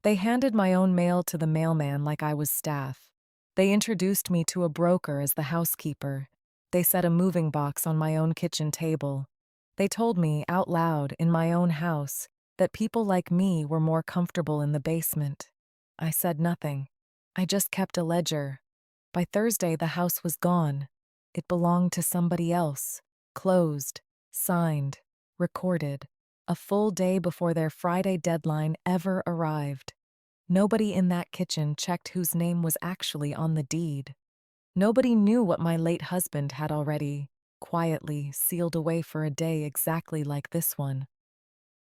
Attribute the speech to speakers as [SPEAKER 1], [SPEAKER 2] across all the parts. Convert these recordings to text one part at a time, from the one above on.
[SPEAKER 1] They handed my own mail to the mailman like I was staff. They introduced me to a broker as the housekeeper. They set a moving box on my own kitchen table. They told me out loud in my own house that people like me were more comfortable in the basement. I said nothing. I just kept a ledger. By Thursday, the house was gone. It belonged to somebody else. Closed, signed, recorded. A full day before their Friday deadline ever arrived. Nobody in that kitchen checked whose name was actually on the deed. Nobody knew what my late husband had already, quietly, sealed away for a day exactly like this one.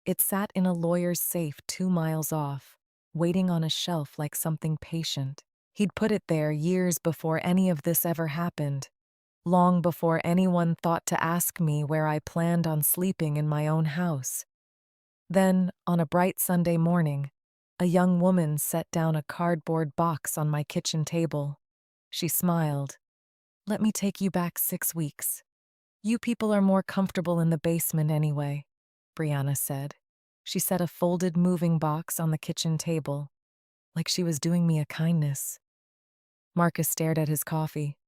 [SPEAKER 1] It sat in a lawyer's safe 2 miles off, waiting on a shelf like something patient. He'd put it there years before any of this ever happened, long before anyone thought to ask me where I planned on sleeping in my own house. Then, on a bright Sunday morning, a young woman set down a cardboard box on my kitchen table. She smiled. "Let me take you back 6 weeks. You people are more comfortable in the basement anyway," Brianna said. She set a folded moving box on the kitchen table, like she was doing me a kindness. Marcus stared at his coffee.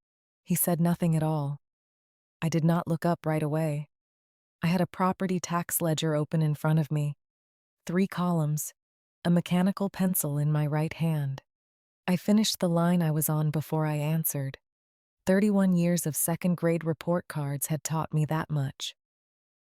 [SPEAKER 1] He said nothing at all. I did not look up right away. I had a property tax ledger open in front of me, 3 columns, a mechanical pencil in my right hand. I finished the line I was on before I answered. 31 years of second-grade report cards had taught me that much.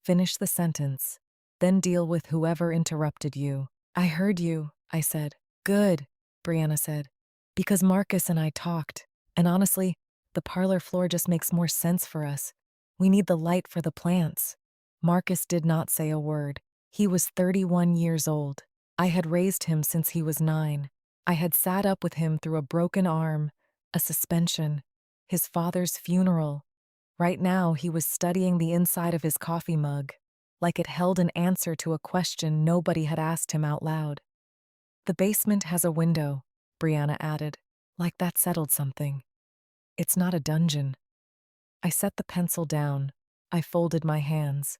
[SPEAKER 1] Finish the sentence, then deal with whoever interrupted you. "I heard you," I said. "Good," Brianna said. "Because Marcus and I talked, and honestly, the parlor floor just makes more sense for us. We need the light for the plants." Marcus did not say a word. He was 31 years old. I had raised him since he was 9. I had sat up with him through a broken arm, a suspension, his father's funeral. Right now, he was studying the inside of his coffee mug, like it held an answer to a question nobody had asked him out loud. "The basement has a window," Brianna added, like that settled something. "It's not a dungeon." I set the pencil down. I folded my hands,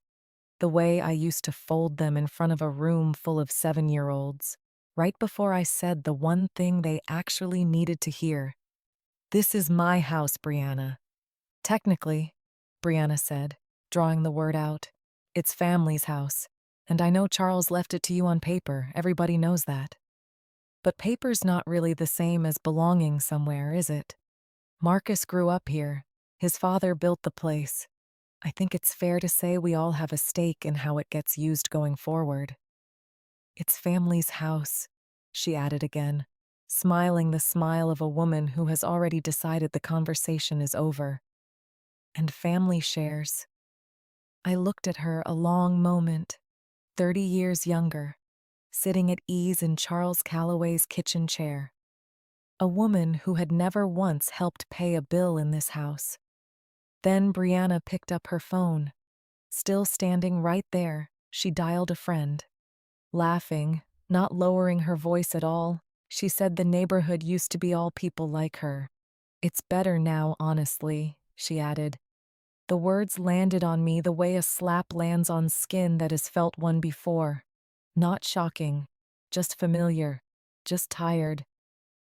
[SPEAKER 1] the way I used to fold them in front of a room full of 7-year-olds, right before I said the one thing they actually needed to hear. "This is my house, Brianna." "Technically," Brianna said, drawing the word out, "it's family's house, and I know Charles left it to you on paper, everybody knows that. But paper's not really the same as belonging somewhere, is it? Marcus grew up here. His father built the place. I think it's fair to say we all have a stake in how it gets used going forward." "It's family's house," she added again, smiling the smile of a woman who has already decided the conversation is over. "And family shares." I looked at her a long moment, 30 years younger, sitting at ease in Charles Calloway's kitchen chair. A woman who had never once helped pay a bill in this house. Then Brianna picked up her phone. Still standing right there, she dialed a friend. Laughing, not lowering her voice at all, she said the neighborhood used to be all people like her. "It's better now, honestly," she added. The words landed on me the way a slap lands on skin that has felt one before. Not shocking, just familiar, just tired.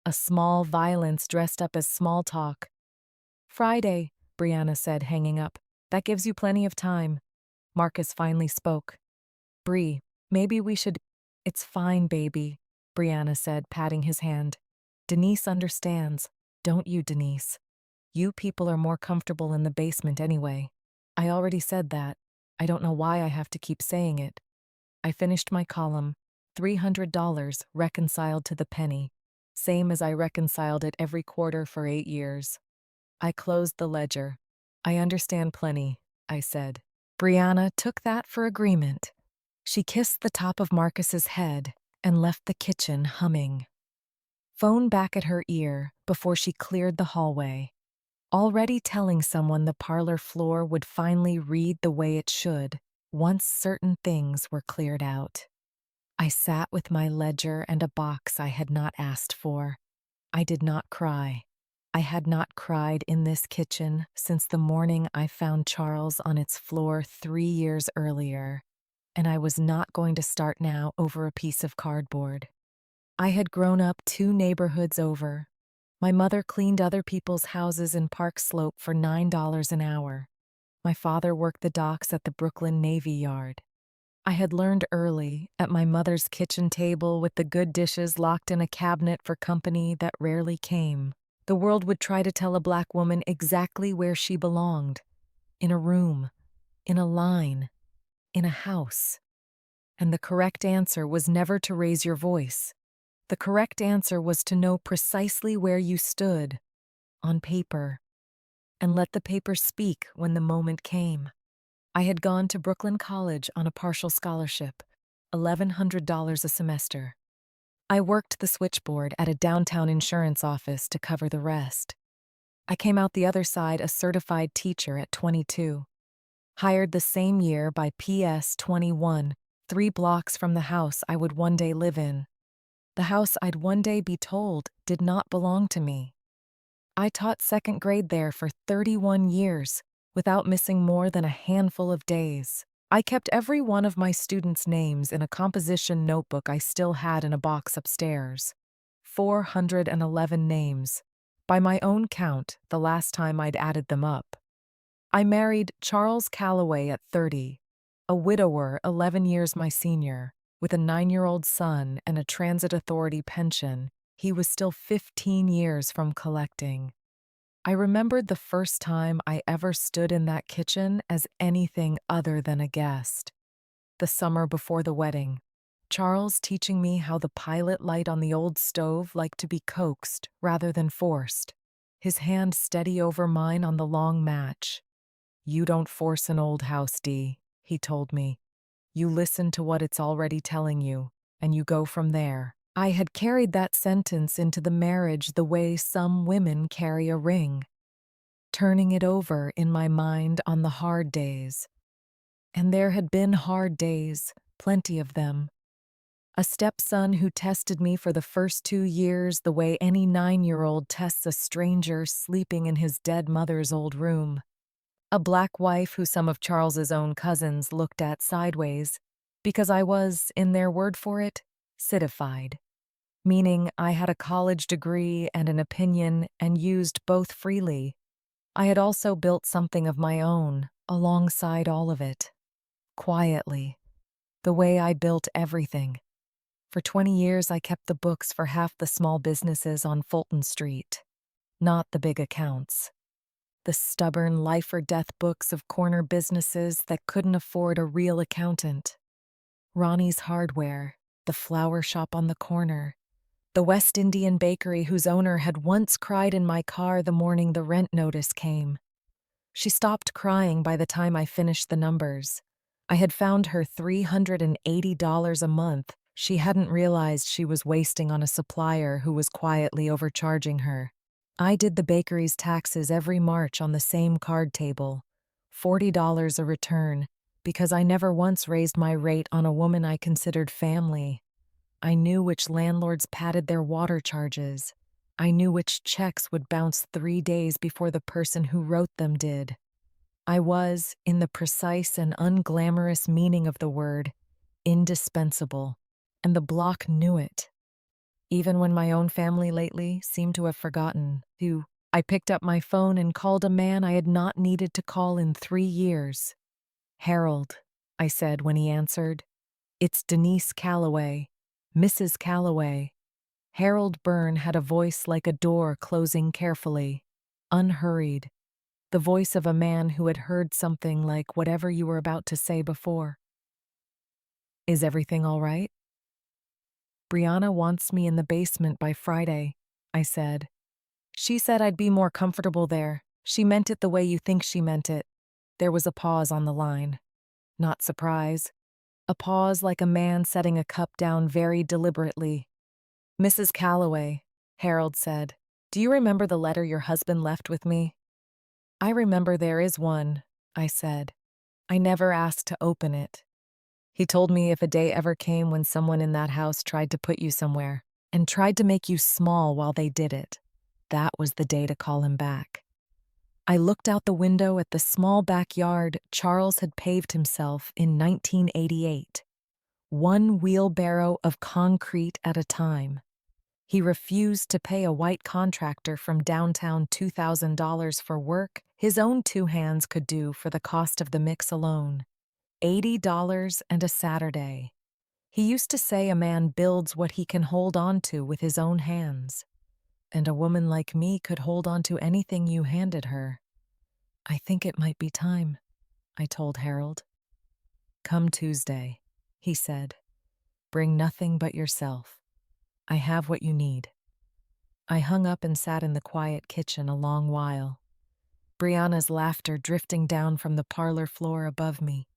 [SPEAKER 1] A small violence dressed up as small talk. "Friday," Brianna said, hanging up. "That gives you plenty of time." Marcus finally spoke. "Bree, maybe we should—" "It's fine, baby," Brianna said, patting his hand. "Denise understands. Don't you, Denise? You people are more comfortable in the basement anyway. I already said that. I don't know why I have to keep saying it." I finished my column, $300 reconciled to the penny, same as I reconciled it every quarter for 8 years. I closed the ledger. "I understand plenty," I said. Brianna took that for agreement. She kissed the top of Marcus's head and left the kitchen humming. Phone back at her ear before she cleared the hallway, already telling someone the parlor floor would finally read the way it should once certain things were cleared out. I sat with my ledger and a box I had not asked for. I did not cry. I had not cried in this kitchen since the morning I found Charles on its floor 3 years earlier, and I was not going to start now over a piece of cardboard. I had grown up 2 neighborhoods over. My mother cleaned other people's houses in Park Slope for $9 an hour. My father worked the docks at the Brooklyn Navy Yard. I had learned early, at my mother's kitchen table with the good dishes locked in a cabinet for company that rarely came. The world would try to tell a black woman exactly where she belonged: in a room, in a line, in a house. And the correct answer was never to raise your voice. The correct answer was to know precisely where you stood, on paper, and let the paper speak when the moment came. I had gone to Brooklyn College on a partial scholarship, $1,100 a semester. I worked the switchboard at a downtown insurance office to cover the rest. I came out the other side a certified teacher at 22. Hired the same year by PS 21, 3 blocks from the house I would one day live in. The house I'd one day be told did not belong to me. I taught second grade there for 31 years, without missing more than a handful of days. I kept every one of my students' names in a composition notebook I still had in a box upstairs. 411 names. By my own count, the last time I'd added them up. I married Charles Calloway at 30, a widower 11 years my senior, with a 9-year-old son and a transit authority pension. He was still 15 years from collecting. I remembered the first time I ever stood in that kitchen as anything other than a guest. The summer before the wedding. Charles teaching me how the pilot light on the old stove liked to be coaxed rather than forced. His hand steady over mine on the long match. "You don't force an old house, Dee," he told me. "You listen to what it's already telling you, and you go from there." I had carried that sentence into the marriage the way some women carry a ring, turning it over in my mind on the hard days. And there had been hard days, plenty of them. A stepson who tested me for the first 2 years the way any 9-year-old tests a stranger sleeping in his dead mother's old room. A black wife who some of Charles's own cousins looked at sideways because I was, in their word for it, citified, meaning I had a college degree and an opinion and used both freely. I had also built something of my own alongside all of it, quietly, the way I built everything. For 20 years, I kept the books for half the small businesses on Fulton Street, not the big accounts. The stubborn life-or-death books of corner businesses that couldn't afford a real accountant. Ronnie's Hardware, the flower shop on the corner, the West Indian bakery whose owner had once cried in my car the morning the rent notice came. She stopped crying by the time I finished the numbers. I had found her $380 a month she hadn't realized she was wasting on a supplier who was quietly overcharging her. I did the bakery's taxes every March on the same card table, $40 a return, because I never once raised my rate on a woman I considered family. I knew which landlords padded their water charges. I knew which checks would bounce 3 days before the person who wrote them did. I was, in the precise and unglamorous meaning of the word, indispensable, and the block knew it. Even when my own family lately seemed to have forgotten who, I picked up my phone and called a man I had not needed to call in 3 years. "Harold," I said when he answered. "It's Denise Calloway, Mrs. Calloway." Harold Byrne had a voice like a door closing carefully, unhurried, the voice of a man who had heard something like whatever you were about to say before. "Is everything all right?" "Brianna wants me in the basement by Friday," I said. "She said I'd be more comfortable there. She meant it the way you think she meant it." There was a pause on the line. Not surprise. A pause like a man setting a cup down very deliberately. "Mrs. Calloway," Harold said, "do you remember the letter your husband left with me?" "I remember there is one," I said. "I never asked to open it. He told me if a day ever came when someone in that house tried to put you somewhere, and tried to make you small while they did it, that was the day to call him back." I looked out the window at the small backyard Charles had paved himself in 1988, one wheelbarrow of concrete at a time. He refused to pay a white contractor from downtown $2,000 for work his own two hands could do for the cost of the mix alone. $80 and a Saturday. He used to say a man builds what he can hold on to with his own hands. And a woman like me could hold on to anything you handed her. I think it might be time, I told Harold. Come Tuesday, he said. Bring nothing but yourself. I have what you need. I hung up and sat in the quiet kitchen a long while. Brianna's laughter drifting down from the parlor floor above me.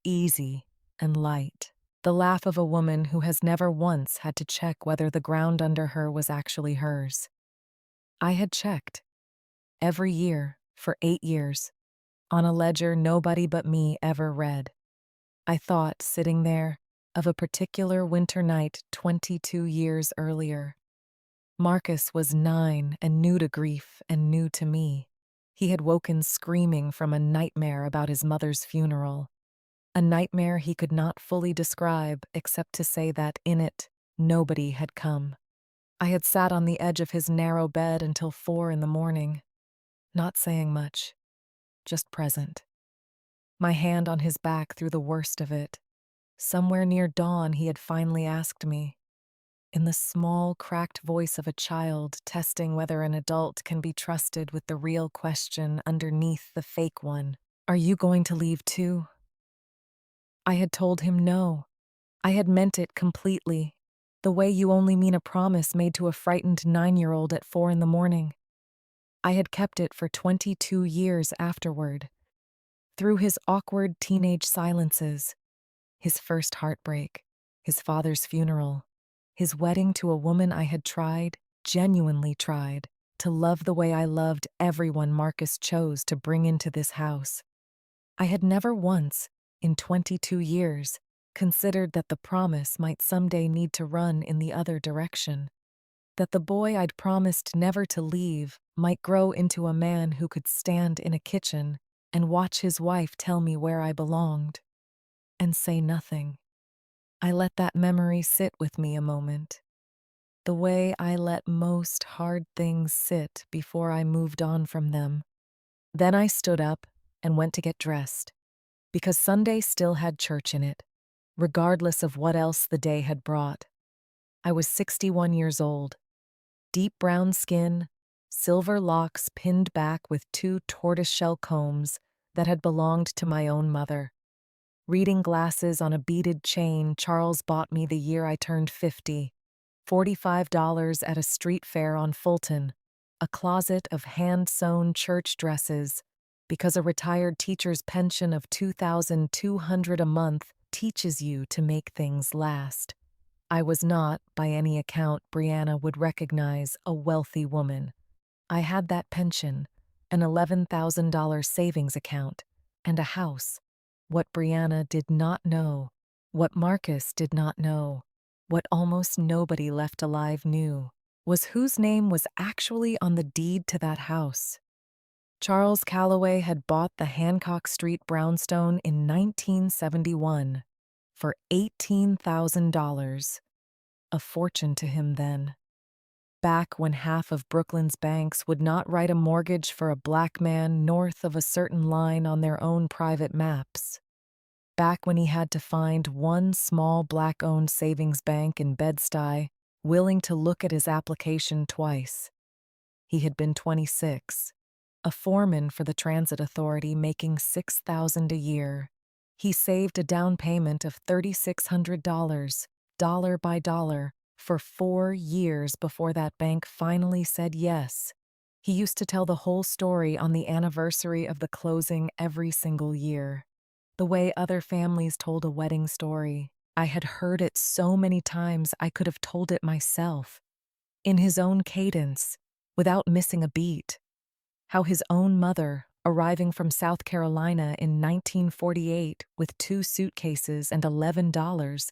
[SPEAKER 1] Easy and light. The laugh of a woman who has never once had to check whether the ground under her was actually hers. I had checked. Every year, for 8 years. On a ledger nobody but me ever read. I thought, sitting there, of a particular winter night 22 years earlier. Marcus was 9 and new to grief and new to me. He had woken screaming from a nightmare about his mother's funeral. A nightmare he could not fully describe except to say that in it, nobody had come. I had sat on the edge of his narrow bed until 4 in the morning, not saying much, just present. My hand on his back through the worst of it. Somewhere near dawn he had finally asked me, in the small, cracked voice of a child testing whether an adult can be trusted with the real question underneath the fake one, "Are you going to leave too?" I had told him no. I had meant it completely, the way you only mean a promise made to a frightened 9-year-old at 4 in the morning. I had kept it for 22 years afterward. Through his awkward teenage silences, his first heartbreak, his father's funeral, his wedding to a woman I had tried, genuinely tried, to love the way I loved everyone Marcus chose to bring into this house. I had never once, in 22 years, considered that the promise might someday need to run in the other direction. That the boy I'd promised never to leave might grow into a man who could stand in a kitchen and watch his wife tell me where I belonged, and say nothing. I let that memory sit with me a moment, the way I let most hard things sit before I moved on from them. Then I stood up and went to get dressed, because Sunday still had church in it, regardless of what else the day had brought. I was 61 years old, deep brown skin, silver locks pinned back with 2 tortoiseshell combs that had belonged to my own mother. Reading glasses on a beaded chain Charles bought me the year I turned 50, $45 at a street fair on Fulton, a closet of hand-sewn church dresses, because a retired teacher's pension of $2,200 a month teaches you to make things last. I was not, by any account Brianna would recognize, a wealthy woman. I had that pension, an $11,000 savings account, and a house. What Brianna did not know, what Marcus did not know, what almost nobody left alive knew, was whose name was actually on the deed to that house. Charles Calloway had bought the Hancock Street brownstone in 1971 for $18,000, a fortune to him then. Back when half of Brooklyn's banks would not write a mortgage for a black man north of a certain line on their own private maps. Back when he had to find one small black-owned savings bank in Bed-Stuy willing to look at his application twice. He had been 26, a foreman for the transit authority making $6,000 a year. He saved a down payment of $3,600, dollar by dollar, for 4 years before that bank finally said yes. He used to tell the whole story on the anniversary of the closing every single year. The way other families told a wedding story. I had heard it so many times I could have told it myself, in his own cadence, without missing a beat. How his own mother, arriving from South Carolina in 1948 with 2 suitcases and $11,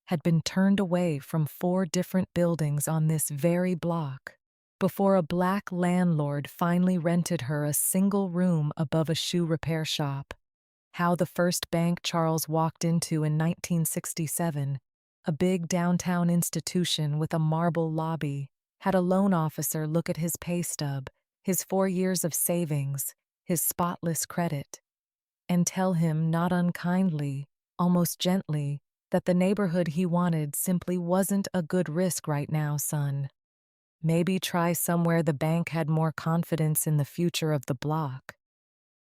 [SPEAKER 1] had been turned away from 4 different buildings on this very block, before a black landlord finally rented her a single room above a shoe repair shop. How the first bank Charles walked into in 1967, a big downtown institution with a marble lobby, had a loan officer look at his pay stub, his 4 years of savings, his spotless credit, and tell him not unkindly, almost gently, that the neighborhood he wanted simply wasn't a good risk right now, son. Maybe try somewhere the bank had more confidence in the future of the block.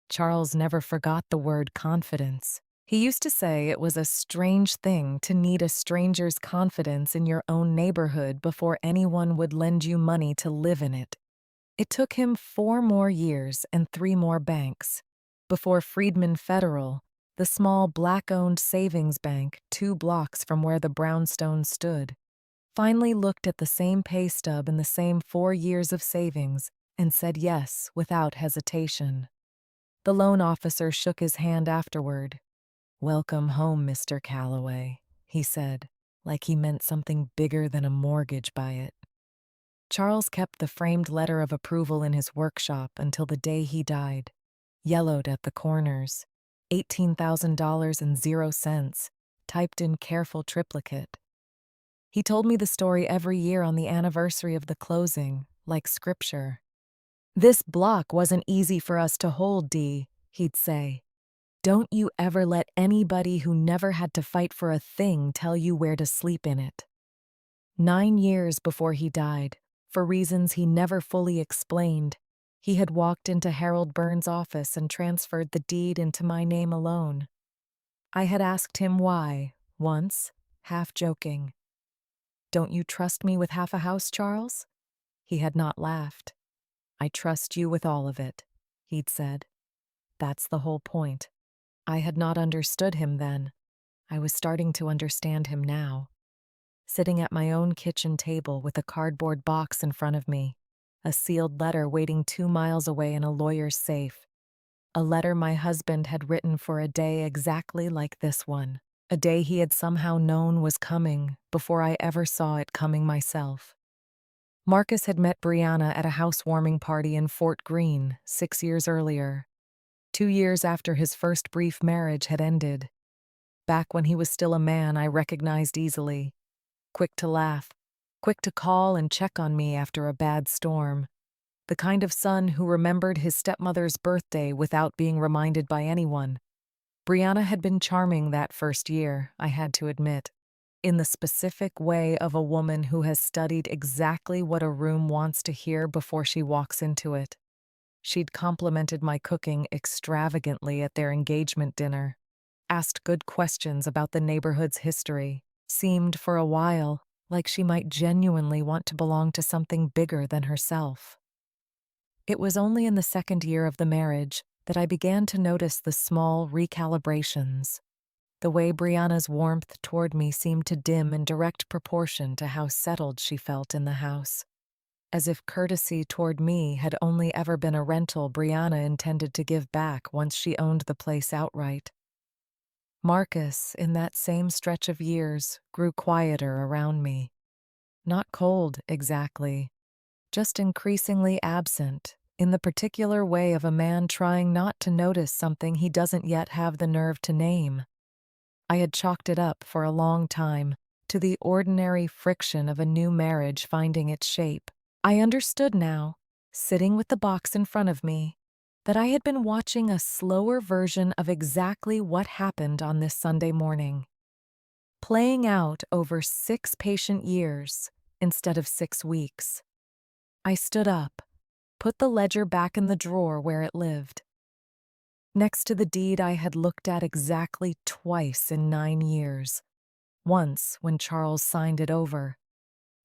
[SPEAKER 1] Charles never forgot the word confidence. He used to say it was a strange thing to need a stranger's confidence in your own neighborhood before anyone would lend you money to live in it. It took him 4 more years and 3 more banks before Freedman Federal, the small black-owned savings bank 2 blocks from where the brownstone stood, finally looked at the same pay stub and the same 4 years of savings and said yes without hesitation. The loan officer shook his hand afterward. "Welcome home, Mr. Calloway," he said, like he meant something bigger than a mortgage by it. Charles kept the framed letter of approval in his workshop until the day he died, yellowed at the corners, $18,000.00, typed in careful triplicate. He told me the story every year on the anniversary of the closing, like scripture. "This block wasn't easy for us to hold, Dee," he'd say. "Don't you ever let anybody who never had to fight for a thing tell you where to sleep in it." 9 years before he died, for reasons he never fully explained, he had walked into Harold Burns' office and transferred the deed into my name alone. I had asked him why, once, half joking. "Don't you trust me with half a house, Charles?" He had not laughed. "I trust you with all of it," he'd said. That's the whole point. I had not understood him then. I was starting to understand him now. Sitting at my own kitchen table with a cardboard box in front of me, a sealed letter waiting 2 miles away in a lawyer's safe. A letter my husband had written for a day exactly like this one, a day he had somehow known was coming before I ever saw it coming myself. Marcus had met Brianna at a housewarming party in Fort Greene 6 years earlier, 2 years after his first brief marriage had ended. Back when he was still a man I recognized easily. Quick to laugh, quick to call and check on me after a bad storm. The kind of son who remembered his stepmother's birthday without being reminded by anyone. Brianna had been charming that first year, I had to admit, in the specific way of a woman who has studied exactly what a room wants to hear before she walks into it. She'd complimented my cooking extravagantly at their engagement dinner, asked good questions about the neighborhood's history, seemed for a while like she might genuinely want to belong to something bigger than herself. It was only in the second year of the marriage that I began to notice the small recalibrations. The way Brianna's warmth toward me seemed to dim in direct proportion to how settled she felt in the house. As if courtesy toward me had only ever been a rental Brianna intended to give back once she owned the place outright. Marcus, in that same stretch of years, grew quieter around me. Not cold, exactly, just increasingly absent, in the particular way of a man trying not to notice something he doesn't yet have the nerve to name. I had chalked it up for a long time to the ordinary friction of a new marriage finding its shape. I understood now, sitting with the box in front of me, that I had been watching a slower version of exactly what happened on this Sunday morning, playing out over 6 patient years instead of 6 weeks. I stood up, put the ledger back in the drawer where it lived. Next to the deed I had looked at exactly twice in 9 years, once when Charles signed it over,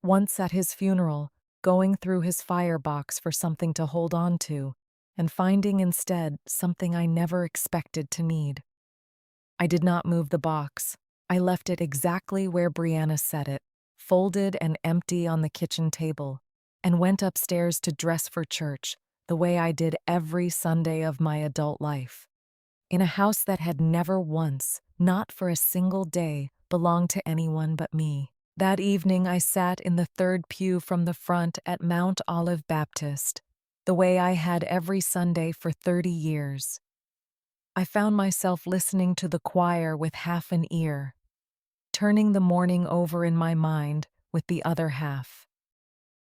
[SPEAKER 1] once at his funeral, going through his firebox for something to hold on to, and finding instead something I never expected to need. I did not move the box. I left it exactly where Brianna set it, folded and empty on the kitchen table, and went upstairs to dress for church, the way I did every Sunday of my adult life. In a house that had never once, not for a single day, belonged to anyone but me. That evening I sat in the third pew from the front at Mount Olive Baptist, the way I had every Sunday for 30 years. I found myself listening to the choir with half an ear, turning the morning over in my mind with the other half.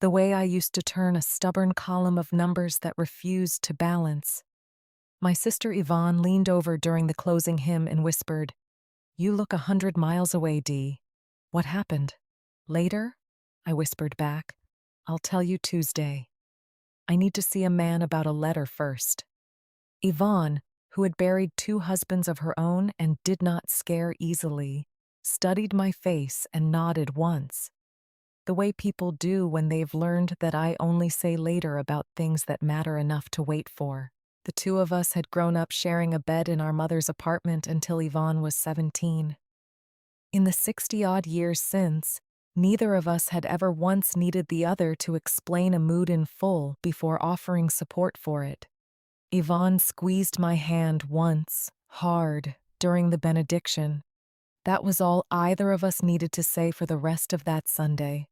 [SPEAKER 1] The way I used to turn a stubborn column of numbers that refused to balance. My sister Yvonne leaned over during the closing hymn and whispered, "You look 100 miles away, Dee. What happened?" "Later?" I whispered back. "I'll tell you Tuesday. I need to see a man about a letter first." Yvonne, who had buried 2 husbands of her own and did not scare easily, studied my face and nodded once, the way people do when they've learned that I only say later about things that matter enough to wait for. The 2 of us had grown up sharing a bed in our mother's apartment until Yvonne was 17. In the 60-odd years since, neither of us had ever once needed the other to explain a mood in full before offering support for it. Yvonne squeezed my hand once, hard, during the benediction. That was all either of us needed to say for the rest of that Sunday.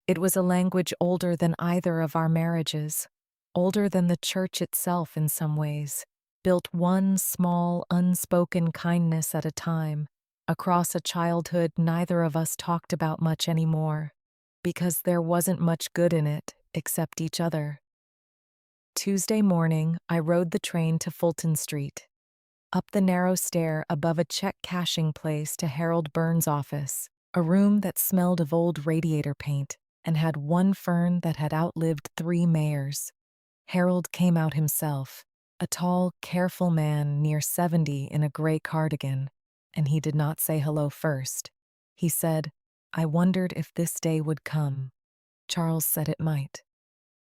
[SPEAKER 1] It was a language older than either of our marriages, older than the church itself in some ways, built one small, unspoken kindness at a time, across a childhood neither of us talked about much anymore, because there wasn't much good in it except each other. Tuesday morning, I rode the train to Fulton Street, up the narrow stair above a check cashing place to Harold Burns' office, a room that smelled of old radiator paint and had one fern that had outlived 3 mayors. Harold came out himself, a tall, careful man near 70 in a gray cardigan, and he did not say hello first. He said, "I wondered if this day would come." Charles said it might.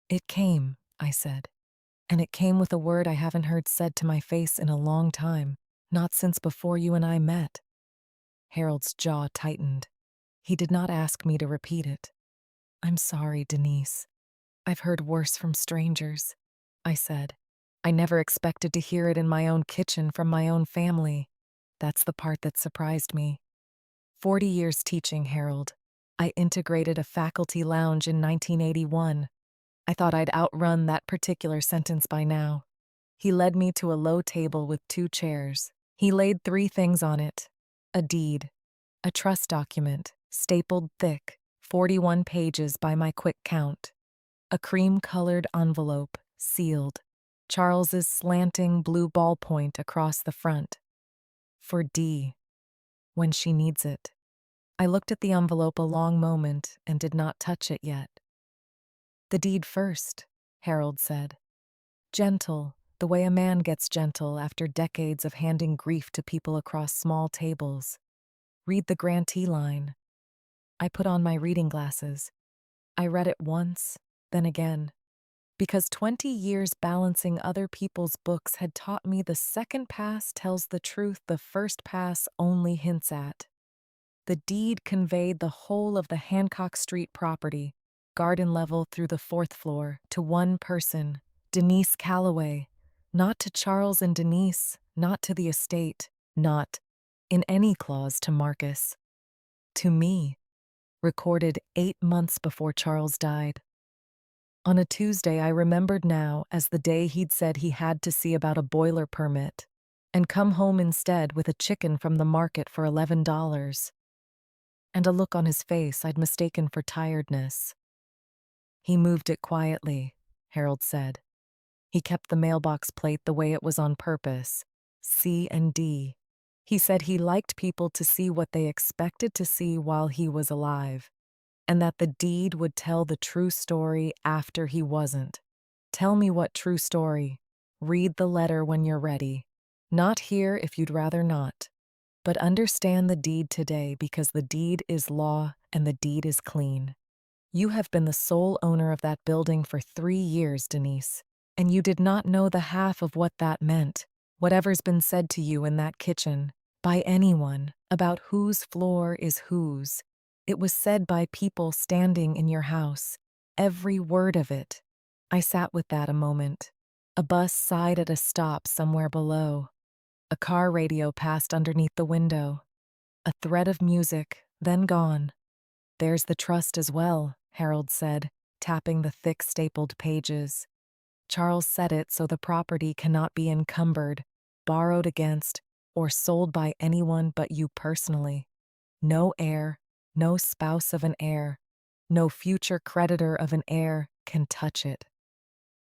[SPEAKER 1] "It came," I said. "And it came with a word I haven't heard said to my face in a long time, not since before you and I met." Harold's jaw tightened. He did not ask me to repeat it. "I'm sorry, Denise. I've heard worse from strangers," I said. "I never expected to hear it in my own kitchen from my own family." That's the part that surprised me. 40 years teaching, Harold. I integrated a faculty lounge in 1981. I thought I'd outrun that particular sentence by now. He led me to a low table with 2 chairs. He laid 3 things on it: a deed, a trust document, stapled thick, 41 pages by my quick count, a cream-colored envelope, sealed, Charles's slanting blue ballpoint across the front. For Dee, when she needs it. I looked at the envelope a long moment and did not touch it yet. "The deed first," Harold said. "Gentle, the way a man gets gentle after decades of handing grief to people across small tables. Read the grantee line." I put on my reading glasses. I read it once, then again, because 20 years balancing other people's books had taught me the second pass tells the truth the first pass only hints at. The deed conveyed the whole of the Hancock Street property, garden level through the 4th floor, to one person, Denise Calloway, not to Charles and Denise, not to the estate, not, in any clause, to Marcus. To me, recorded 8 months before Charles died. On a Tuesday I remembered now as the day he'd said he had to see about a boiler permit and come home instead with a chicken from the market for $11, and a look on his face I'd mistaken for tiredness. "He moved it quietly," Harold said. "He kept the mailbox plate the way it was on purpose, C and D. He said he liked people to see what they expected to see while he was alive, and that the deed would tell the true story after he wasn't. Tell me what true story. Read the letter when you're ready. Not here if you'd rather not. But understand the deed today because the deed is law and the deed is clean. You have been the sole owner of that building for 3 years, Denise, and you did not know the half of what that meant, whatever's been said to you in that kitchen, by anyone, about whose floor is whose. It was said by people standing in your house, every word of it. I sat with that a moment. A bus sighed at a stop somewhere below. A car radio passed underneath the window. A thread of music, then gone. "There's the trust as well," Harold said, tapping the thick stapled pages. "Charles said it so the property cannot be encumbered, borrowed against, or sold by anyone but you personally. No heir, no spouse of an heir, no future creditor of an heir can touch it.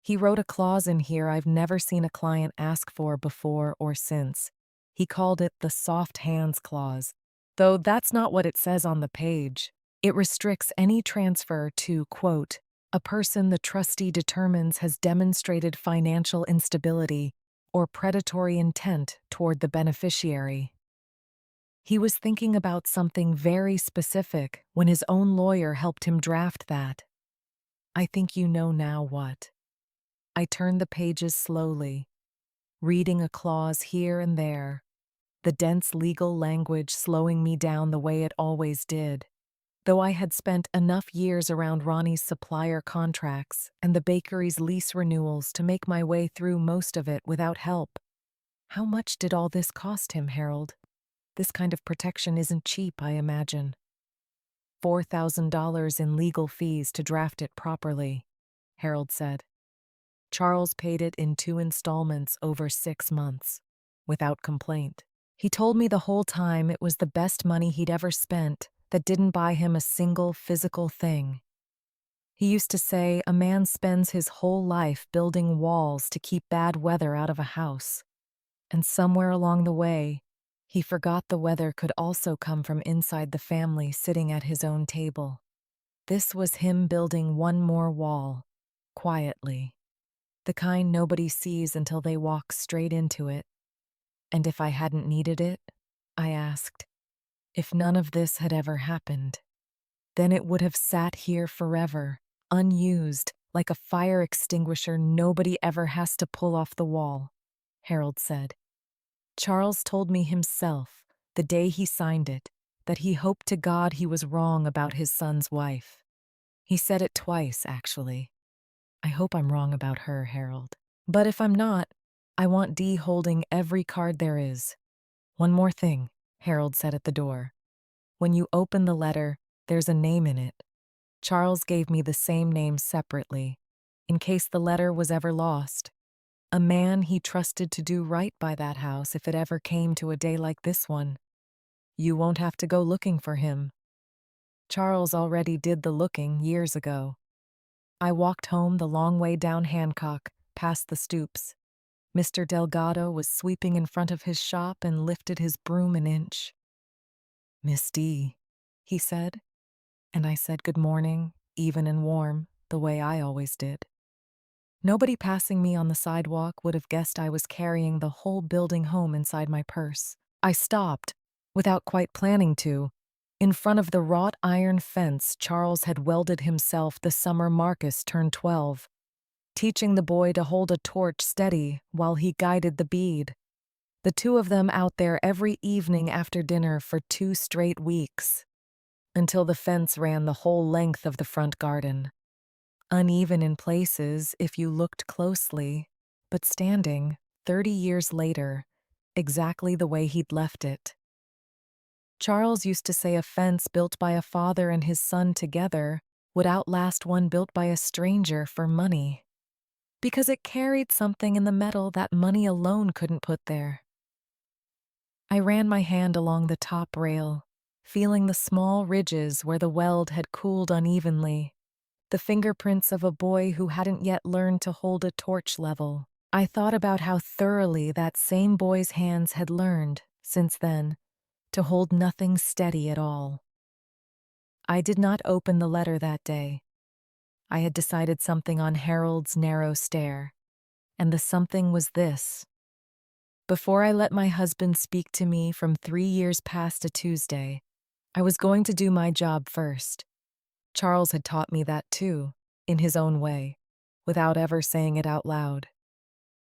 [SPEAKER 1] He wrote a clause in here I've never seen a client ask for before or since. He called it the soft hands clause. Though that's not what it says on the page. It restricts any transfer to, quote, a person the trustee determines has demonstrated financial instability or predatory intent toward the beneficiary. He was thinking about something very specific when his own lawyer helped him draft that. I think you know now what. I turned the pages slowly, reading a clause here and there, the dense legal language slowing me down the way it always did. Though I had spent enough years around Ronnie's supplier contracts and the bakery's lease renewals to make my way through most of it without help. How much did all this cost him, Harold? This kind of protection isn't cheap, I imagine. $4,000 in legal fees to draft it properly, Harold said. Charles paid it in 2 installments over 6 months, without complaint. He told me the whole time it was the best money he'd ever spent that didn't buy him a single physical thing. He used to say a man spends his whole life building walls to keep bad weather out of a house. And somewhere along the way, he forgot the weather could also come from inside the family sitting at his own table. This was him building one more wall, quietly. The kind nobody sees until they walk straight into it. And if I hadn't needed it, I asked, if none of this had ever happened, then it would have sat here forever, unused, like a fire extinguisher nobody ever has to pull off the wall, Harold said. Charles told me himself, the day he signed it, that he hoped to God he was wrong about his son's wife. He said it twice, actually. I hope I'm wrong about her, Harold. But if I'm not, I want Dee holding every card there is. One more thing, Harold said at the door. When you open the letter, there's a name in it. Charles gave me the same name separately, in case the letter was ever lost. A man he trusted to do right by that house if it ever came to a day like this one. You won't have to go looking for him. Charles already did the looking years ago. I walked home the long way down Hancock, past the stoops. Mr. Delgado was sweeping in front of his shop and lifted his broom an inch. Miss D, he said, and I said good morning, even and warm, the way I always did. Nobody passing me on the sidewalk would have guessed I was carrying the whole building home inside my purse. I stopped, without quite planning to, in front of the wrought iron fence Charles had welded himself the summer Marcus turned 12, teaching the boy to hold a torch steady while he guided the bead. The two of them out there every evening after dinner for 2 straight weeks, until the fence ran the whole length of the front garden. Uneven in places if you looked closely, but standing, 30 years later, exactly the way he'd left it. Charles used to say a fence built by a father and his son together would outlast one built by a stranger for money, because it carried something in the metal that money alone couldn't put there. I ran my hand along the top rail, feeling the small ridges where the weld had cooled unevenly, the fingerprints of a boy who hadn't yet learned to hold a torch level. I thought about how thoroughly that same boy's hands had learned, since then, to hold nothing steady at all. I did not open the letter that day. I had decided something on Harold's narrow stare, and the something was this. Before I let my husband speak to me from 3 years past a Tuesday, I was going to do my job first. Charles had taught me that too, in his own way, without ever saying it out loud.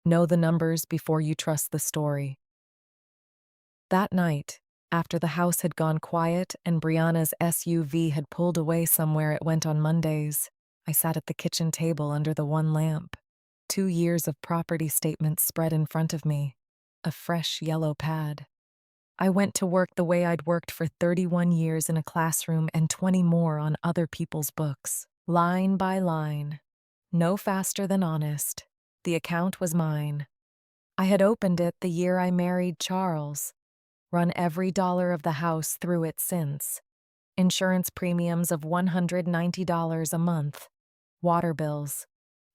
[SPEAKER 1] Know the numbers before you trust the story. That night, after the house had gone quiet and Brianna's SUV had pulled away somewhere it went on Mondays, I sat at the kitchen table under the one lamp, 2 years of property statements spread in front of me, a fresh yellow pad. I went to work the way I'd worked for 31 years in a classroom and 20 more on other people's books, line by line. No faster than honest. The account was mine. I had opened it the year I married Charles. run every dollar of the house through it since. Insurance premiums of $190 a month. Water bills.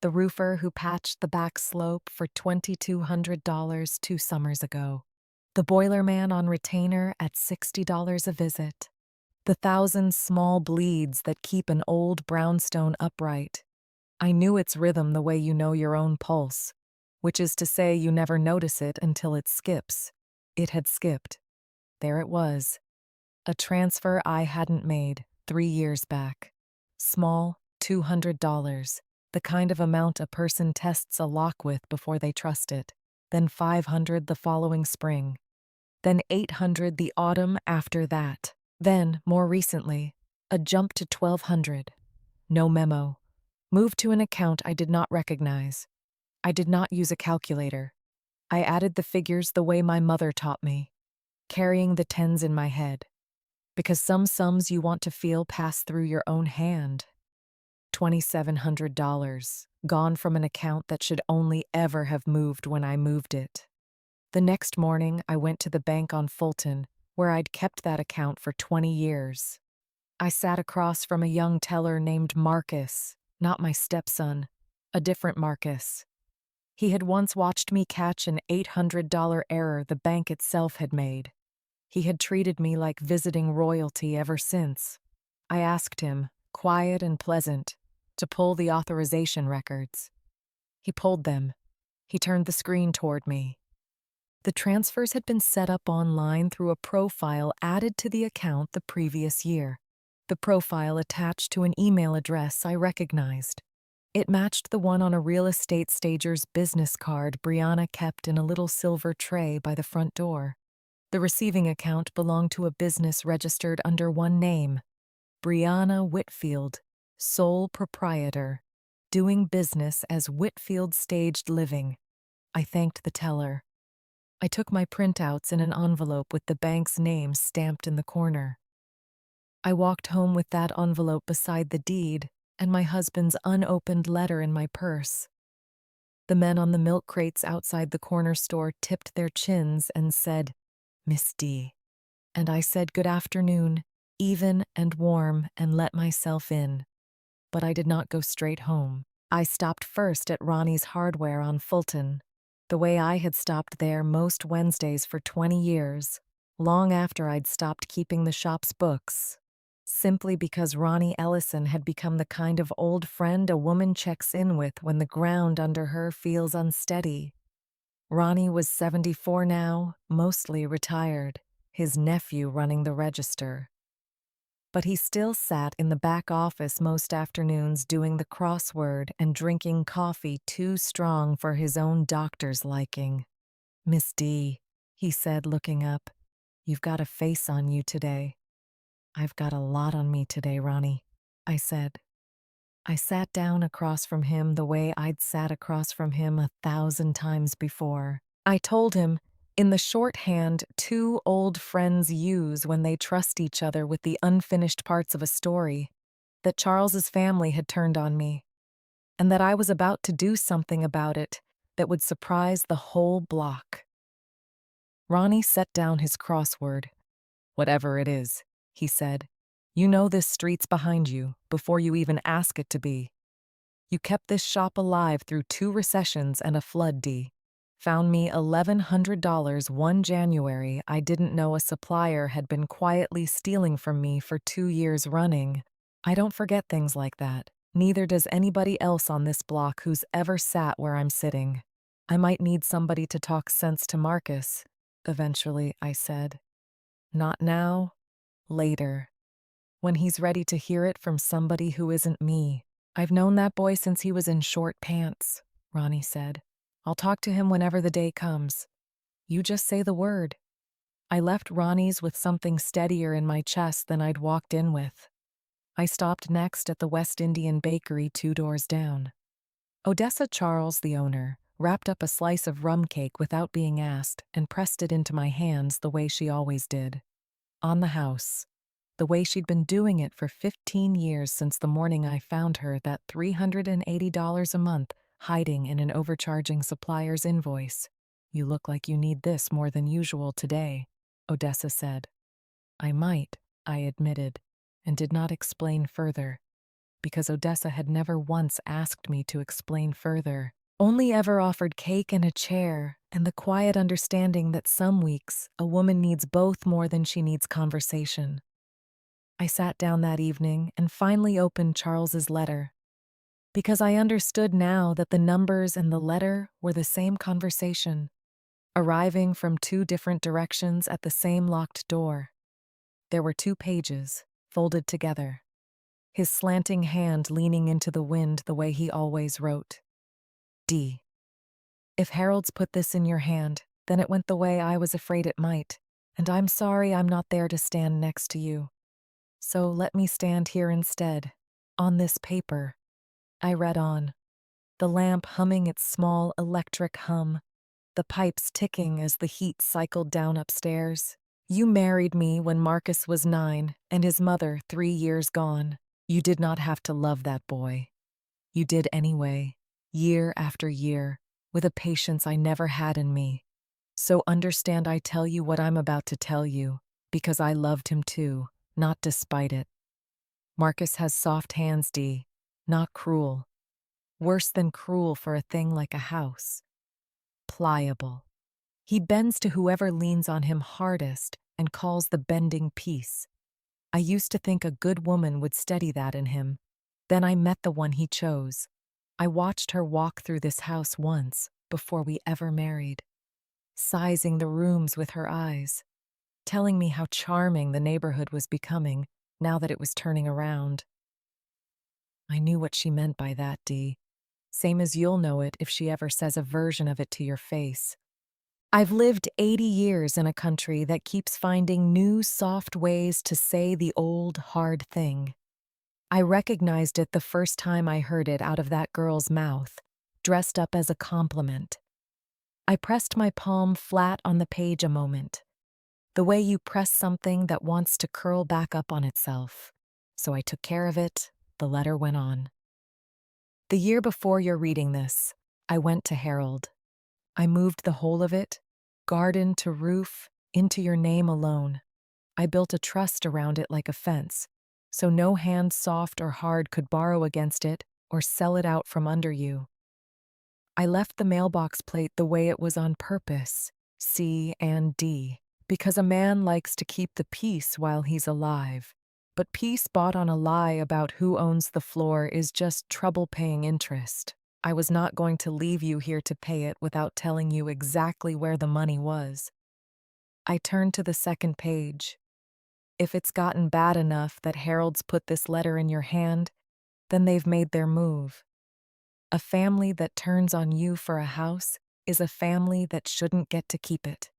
[SPEAKER 1] The roofer who patched the back slope for $2,200 2 summers ago. The boiler man on retainer at $60 a visit. The 1,000 small bleeds that keep an old brownstone upright. I knew its rhythm the way you know your own pulse, which is to say you never notice it until it skips. It had skipped. There it was. A transfer I hadn't made 3 years back. Small, $200, the kind of amount a person tests a lock with before they trust it. Then $500 the following spring. Then $800 the autumn after that. Then, more recently, a jump to $1,200. No memo. Moved to an account I did not recognize. I did not use a calculator. I added the figures the way my mother taught me, carrying the tens in my head. Because some sums you want to feel pass through your own hand. $2,700, gone from an account that should only ever have moved when I moved it. The next morning, I went to the bank on Fulton, where I'd kept that account for 20 years. I sat across from a young teller named Marcus, not my stepson, a different Marcus. He had once watched me catch an $800 error the bank itself had made. He had treated me like visiting royalty ever since. I asked him, quiet and pleasant, to pull the authorization records. He pulled them. He turned the screen toward me. The transfers had been set up online through a profile added to the account the previous year. The profile attached to an email address I recognized. It matched the one on a real estate stager's business card Brianna kept in a little silver tray by the front door. The receiving account belonged to a business registered under one name, Brianna Whitfield, sole proprietor, doing business as Whitfield Staged Living. I thanked the teller. I took my printouts in an envelope with the bank's name stamped in the corner. I walked home with that envelope beside the deed and my husband's unopened letter in my purse. The men on the milk crates outside the corner store tipped their chins and said, "Miss D." And I said good afternoon, even and warm, and let myself in. But I did not go straight home. I stopped first at Ronnie's Hardware on Fulton, the way I had stopped there most Wednesdays for 20 years, long after I'd stopped keeping the shop's books, simply because Ronnie Ellison had become the kind of old friend a woman checks in with when the ground under her feels unsteady. Ronnie was 74 now, mostly retired, his nephew running the register. But he still sat in the back office most afternoons doing the crossword and drinking coffee too strong for his own doctor's liking. "Miss D," he said, looking up, "you've got a face on you today." "I've got a lot on me today, Ronnie," I said. I sat down across from him the way I'd sat across from him 1,000 times before. I told him, in the shorthand two old friends use when they trust each other with the unfinished parts of a story, that Charles's family had turned on me, and that I was about to do something about it that would surprise the whole block. Ronnie set down his crossword. "Whatever it is," he said, "you know this street's behind you before you even ask it to be. You kept this shop alive through 2 recessions and a flood, D. Found me $1,100 one January I didn't know a supplier had been quietly stealing from me for 2 years running. I don't forget things like that. Neither does anybody else on this block who's ever sat where I'm sitting. I might need somebody to talk sense to Marcus, eventually," I said. "Not now. Later. When he's ready to hear it from somebody who isn't me." "I've known that boy since he was in short pants," Ronnie said. "I'll talk to him whenever the day comes. You just say the word." I left Ronnie's with something steadier in my chest than I'd walked in with. I stopped next at the West Indian Bakery 2 doors down. Odessa Charles, the owner, wrapped up a slice of rum cake without being asked and pressed it into my hands the way she always did. On the house. The way she'd been doing it for 15 years since the morning I found her that $380 a month hiding in an overcharging supplier's invoice. "You look like you need this more than usual today." Odessa said. I might, I admitted, and did not explain further, because Odessa had never once asked me to explain further, only ever offered cake and a chair, and the quiet understanding that some weeks a woman needs both more than she needs conversation. I sat down that evening and finally opened Charles's letter, because I understood now that the numbers and the letter were the same conversation, arriving from two different directions at the same locked door. There were 2 pages, folded together, his slanting hand leaning into the wind the way he always wrote. D. If Harold's put this in your hand, then it went the way I was afraid it might, and I'm sorry I'm not there to stand next to you. So let me stand here instead, on this paper. I read on, the lamp humming its small electric hum, the pipes ticking as the heat cycled down upstairs. You married me when Marcus was 9 and his mother 3 years gone. You did not have to love that boy. You did anyway, year after year, with a patience I never had in me. So understand I tell you what I'm about to tell you, because I loved him too, not despite it. Marcus has soft hands, Dee, not cruel. Worse than cruel for a thing like a house. Pliable. He bends to whoever leans on him hardest and calls the bending peace. I used to think a good woman would steady that in him. Then I met the one he chose. I watched her walk through this house once, before we ever married, sizing the rooms with her eyes, telling me how charming the neighborhood was becoming now that it was turning around. I knew what she meant by that, Dee. Same as you'll know it if she ever says a version of it to your face. I've lived 80 years in a country that keeps finding new soft ways to say the old hard thing. I recognized it the first time I heard it out of that girl's mouth, dressed up as a compliment. I pressed my palm flat on the page a moment, the way you press something that wants to curl back up on itself. So I took care of it. The letter went on. The year before you're reading this, I went to Harold. I moved the whole of it, garden to roof, into your name alone. I built a trust around it like a fence, so no hand soft or hard could borrow against it or sell it out from under you. I left the mailbox plate the way it was on purpose, C and D, because a man likes to keep the peace while he's alive. But peace bought on a lie about who owns the floor is just trouble paying interest. I was not going to leave you here to pay it without telling you exactly where the money was. I turned to the second page. If it's gotten bad enough that Harold's put this letter in your hand, then they've made their move. A family that turns on you for a house is a family that shouldn't get to keep it.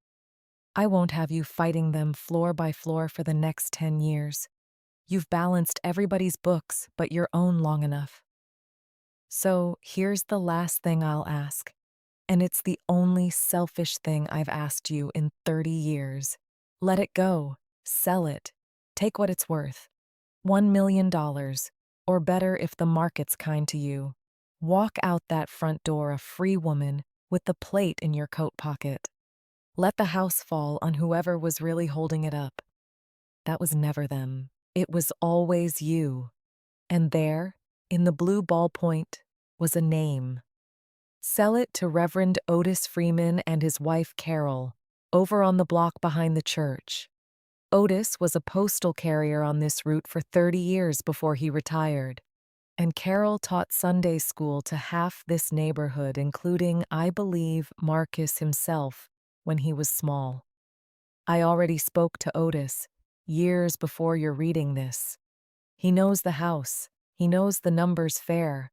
[SPEAKER 1] I won't have you fighting them floor by floor for the next 10 years. You've balanced everybody's books but your own long enough. So here's the last thing I'll ask, and it's the only selfish thing I've asked you in 30 years. Let it go. Sell it. Take what it's worth. $1 million, or better if the market's kind to you. Walk out that front door a free woman with the plate in your coat pocket. Let the house fall on whoever was really holding it up. That was never them. It was always you. And there, in the blue ballpoint, was a name. Sell it to Reverend Otis Freeman and his wife Carol, over on the block behind the church. Otis was a postal carrier on this route for 30 years before he retired, and Carol taught Sunday school to half this neighborhood, including, I believe, Marcus himself, when he was small. I already spoke to Otis, years before you're reading this. He knows the house. He knows the numbers fair.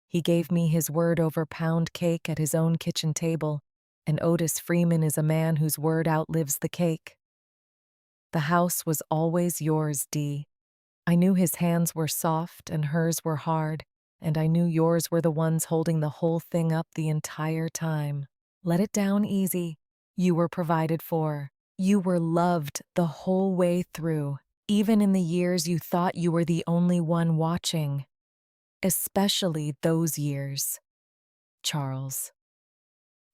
[SPEAKER 1] He gave me his word over pound cake at his own kitchen table, and Otis Freeman is a man whose word outlives the cake. The house was always yours, Dee. I knew his hands were soft and hers were hard, and I knew yours were the ones holding the whole thing up the entire time. Let it down easy. You were provided for. You were loved the whole way through, even in the years you thought you were the only one watching. Especially those years. Charles.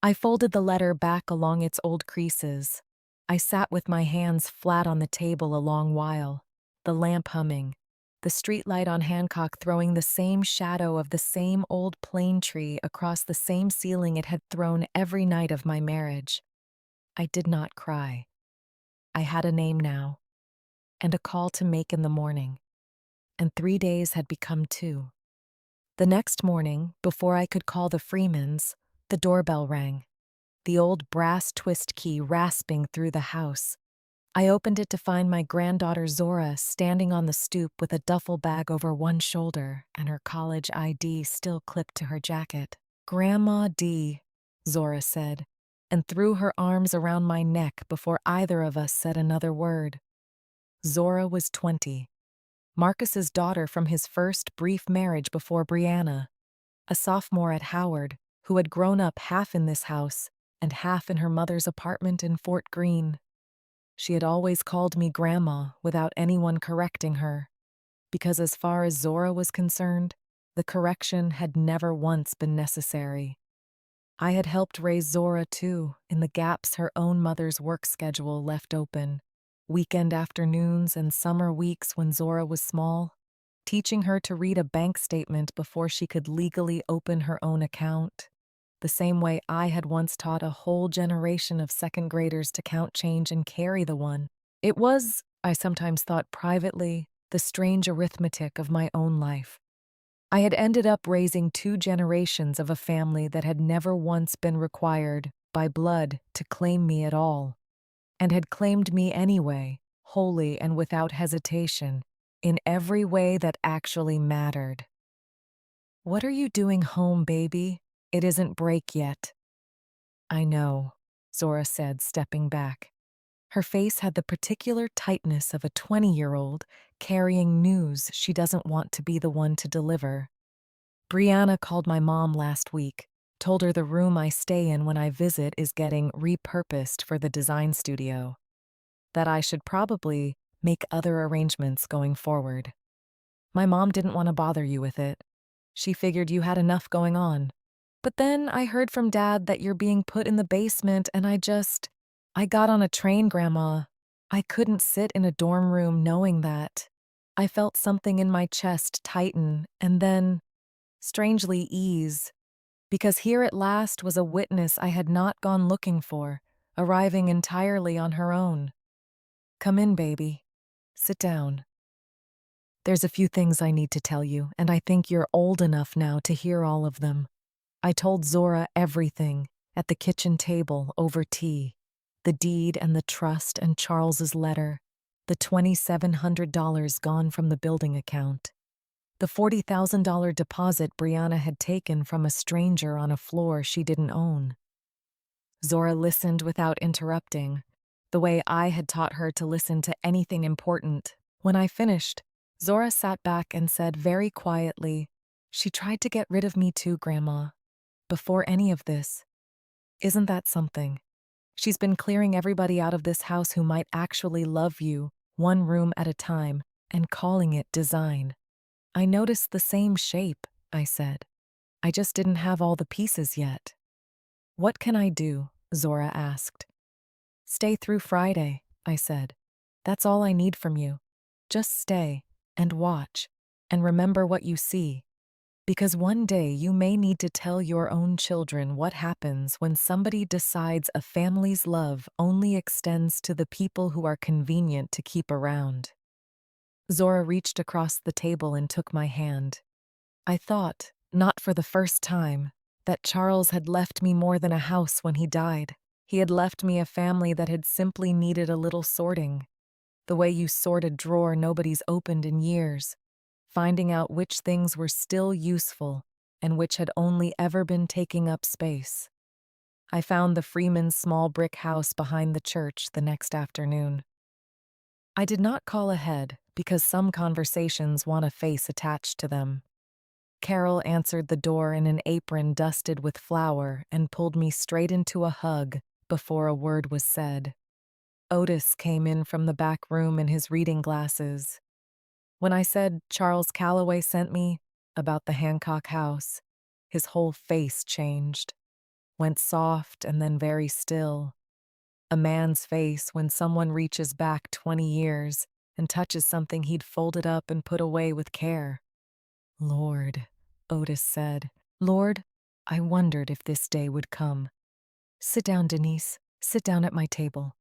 [SPEAKER 1] I folded the letter back along its old creases. I sat with my hands flat on the table a long while, the lamp humming, the streetlight on Hancock throwing the same shadow of the same old plane tree across the same ceiling it had thrown every night of my marriage. I did not cry. I had a name now, and a call to make in the morning, and 3 days had become 2. The next morning, before I could call the Freemans, the doorbell rang, the old brass twist key rasping through the house. I opened it to find my granddaughter Zora standing on the stoop with a duffel bag over one shoulder and her college ID still clipped to her jacket. "Grandma D," Zora said, and threw her arms around my neck before either of us said another word. Zora was 20, Marcus's daughter from his first brief marriage before Brianna, a sophomore at Howard who had grown up half in this house and half in her mother's apartment in Fort Greene. She had always called me Grandma without anyone correcting her, because as far as Zora was concerned, the correction had never once been necessary. I had helped raise Zora, too, in the gaps her own mother's work schedule left open. Weekend afternoons and summer weeks when Zora was small, teaching her to read a bank statement before she could legally open her own account, the same way I had once taught a whole generation of second graders to count change and carry the one. It was, I sometimes thought privately, the strange arithmetic of my own life. I had ended up raising 2 generations of a family that had never once been required, by blood, to claim me at all, and had claimed me anyway, wholly and without hesitation, in every way that actually mattered. "What are you doing home, baby? It isn't break yet." "I know," Zora said, stepping back. Her face had the particular tightness of a 20-year-old carrying news she doesn't want to be the one to deliver. "Brianna called my mom last week, told her the room I stay in when I visit is getting repurposed for the design studio, that I should probably make other arrangements going forward. My mom didn't want to bother you with it. She figured you had enough going on. But then I heard from Dad that you're being put in the basement and I got on a train, Grandma. I couldn't sit in a dorm room knowing that. I felt something in my chest tighten and then, strangely, ease, because here at last was a witness I had not gone looking for, arriving entirely on her own. Come in, baby. Sit down. There's a few things I need to tell you, and I think you're old enough now to hear all of them. I told Zora everything, at the kitchen table over tea. The deed and the trust and Charles's letter, the $2,700 gone from the building account, the $40,000 deposit Brianna had taken from a stranger on a floor she didn't own. Zora listened without interrupting, the way I had taught her to listen to anything important. When I finished, Zora sat back and said very quietly, "She tried to get rid of me too, Grandma, before any of this. Isn't that something? She's been clearing everybody out of this house who might actually love you, one room at a time, and calling it design." "I noticed the same shape," I said. "I just didn't have all the pieces yet." "What can I do?" Zora asked. "Stay through Friday," I said. "That's all I need from you. Just stay, and watch, and remember what you see. Because one day you may need to tell your own children what happens when somebody decides a family's love only extends to the people who are convenient to keep around." Zora reached across the table and took my hand. I thought, not for the first time, that Charles had left me more than a house when he died. He had left me a family that had simply needed a little sorting, the way you sort a drawer nobody's opened in years, finding out which things were still useful and which had only ever been taking up space. I found the Freeman's small brick house behind the church the next afternoon. I did not call ahead because some conversations want a face attached to them. Carol answered the door in an apron dusted with flour and pulled me straight into a hug before a word was said. Otis came in from the back room in his reading glasses. When I said Charles Calloway sent me about the Hancock house, his whole face changed, went soft and then very still. A man's face when someone reaches back 20 years and touches something he'd folded up and put away with care. Lord, Otis said. Lord, I wondered if this day would come. Sit down, Denise. Sit down at my table.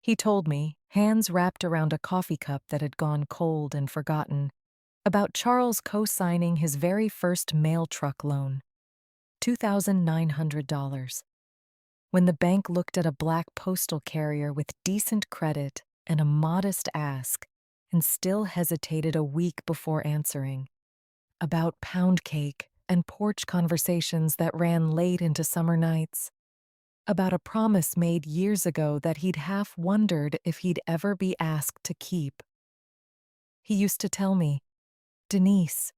[SPEAKER 1] He told me, hands wrapped around a coffee cup that had gone cold and forgotten, about Charles co-signing his very first mail truck loan, $2,900. When the bank looked at a black postal carrier with decent credit and a modest ask, and still hesitated a week before answering, about pound cake and porch conversations that ran late into summer nights, about a promise made years ago that he'd half wondered if he'd ever be asked to keep. He used to tell me, Denise,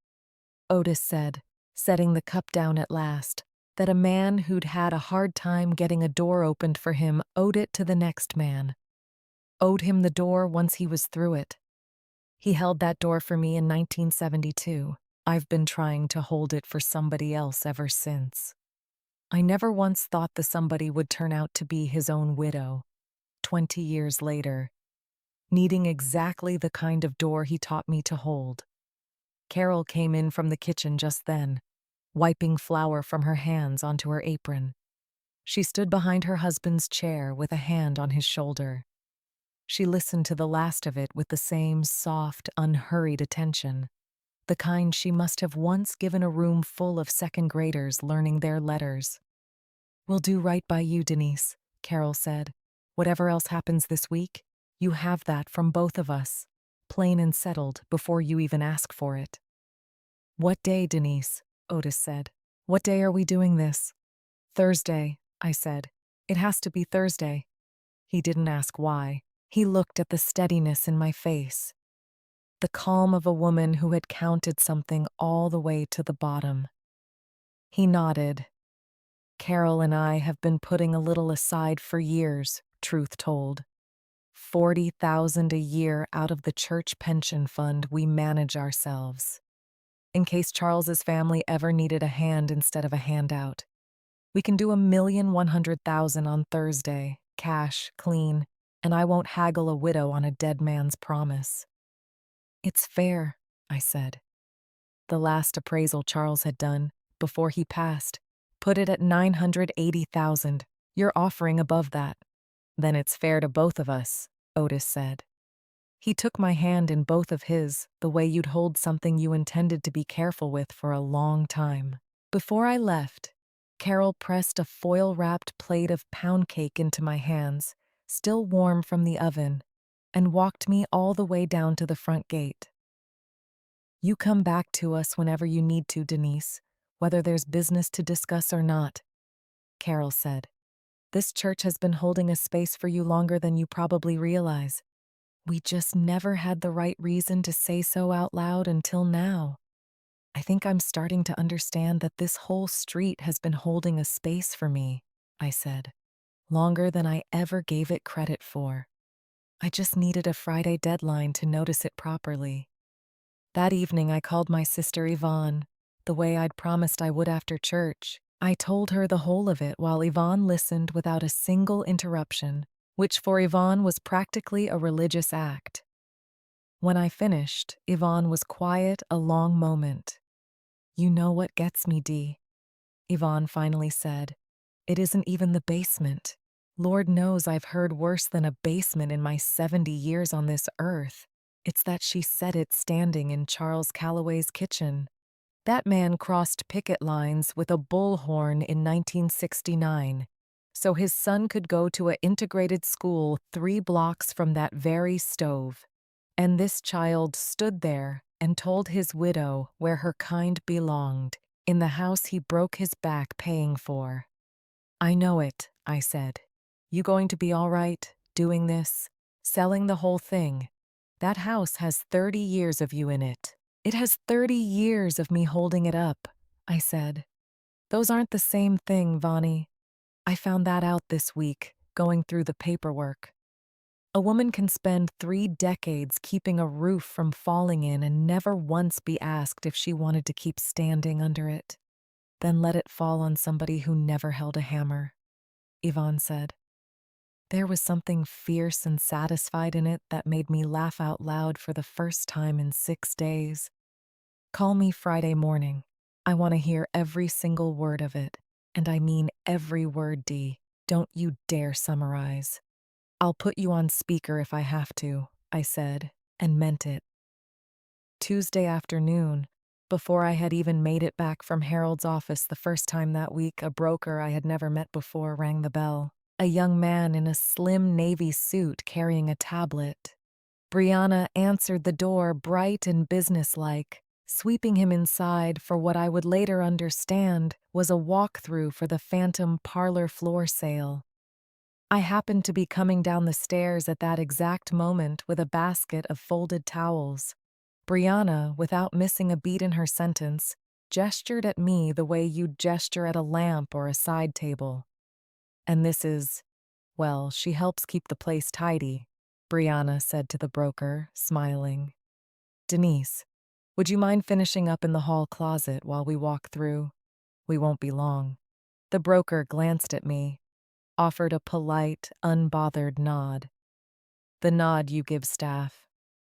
[SPEAKER 1] Otis said, setting the cup down at last, that a man who'd had a hard time getting a door opened for him owed it to the next man, owed him the door once he was through it. He held that door for me in 1972. I've been trying to hold it for somebody else ever since. I never once thought the somebody would turn out to be his own widow, 20 years later, needing exactly the kind of door he taught me to hold. Carol came in from the kitchen just then, wiping flour from her hands onto her apron. She stood behind her husband's chair with a hand on his shoulder. She listened to the last of it with the same soft, unhurried attention, the kind she must have once given a room full of second graders learning their letters. We'll do right by you, Denise, Carol said. Whatever else happens this week, you have that from both of us, plain and settled before you even ask for it. What day, Denise? Otis said. What day are we doing this? Thursday, I said. It has to be Thursday. He didn't ask why. He looked at the steadiness in my face, the calm of a woman who had counted something all the way to the bottom. He nodded. Carol and I have been putting a little aside for years, truth told. $40,000 a year out of the church pension fund we manage ourselves, in case Charles's family ever needed a hand instead of a handout. We can do $1,100,000 on Thursday, cash, clean, and I won't haggle a widow on a dead man's promise. It's fair, I said. The last appraisal Charles had done, before he passed, put it at $980,000. You're offering above that. Then it's fair to both of us, Otis said. He took my hand in both of his, the way you'd hold something you intended to be careful with for a long time. Before I left, Carol pressed a foil-wrapped plate of pound cake into my hands, still warm from the oven, and walked me all the way down to the front gate. You come back to us whenever you need to, Denise, whether there's business to discuss or not, Carol said. This church has been holding a space for you longer than you probably realize. We just never had the right reason to say so out loud until now. I think I'm starting to understand that this whole street has been holding a space for me, I said, longer than I ever gave it credit for. I just needed a Friday deadline to notice it properly. That evening I called my sister Yvonne, the way I'd promised I would after church. I told her the whole of it while Yvonne listened without a single interruption, which for Yvonne was practically a religious act. When I finished, Yvonne was quiet a long moment. You know what gets me, Dee, Yvonne finally said. It isn't even the basement. Lord knows I've heard worse than a basement in my 70 years on this earth. It's that she said it standing in Charles Calloway's kitchen. That man crossed picket lines with a bullhorn in 1969, so his son could go to an integrated school 3 blocks from that very stove. And this child stood there and told his widow where her kind belonged, in the house he broke his back paying for. I know it, I said. You going to be all right, doing this, selling the whole thing? That house has 30 years of you in it. It has 30 years of me holding it up, I said. Those aren't the same thing, Vonnie. I found that out this week, going through the paperwork. A woman can spend 3 decades keeping a roof from falling in and never once be asked if she wanted to keep standing under it. Then let it fall on somebody who never held a hammer, Yvonne said. There was something fierce and satisfied in it that made me laugh out loud for the first time in 6 days. Call me Friday morning. I want to hear every single word of it. And I mean every word, Dee. Don't you dare summarize. I'll put you on speaker if I have to, I said, and meant it. Tuesday afternoon, before I had even made it back from Harold's office the first time that week, a broker I had never met before rang the bell. A young man in a slim navy suit carrying a tablet. Brianna answered the door, bright and businesslike, sweeping him inside for what I would later understand was a walkthrough for the Phantom parlor floor sale. I happened to be coming down the stairs at that exact moment with a basket of folded towels. Brianna, without missing a beat in her sentence, gestured at me the way you'd gesture at a lamp or a side table. And this is, well, she helps keep the place tidy, Brianna said to the broker, smiling. Denise, would you mind finishing up in the hall closet while we walk through? We won't be long. The broker glanced at me, offered a polite, unbothered nod. The nod you give staff.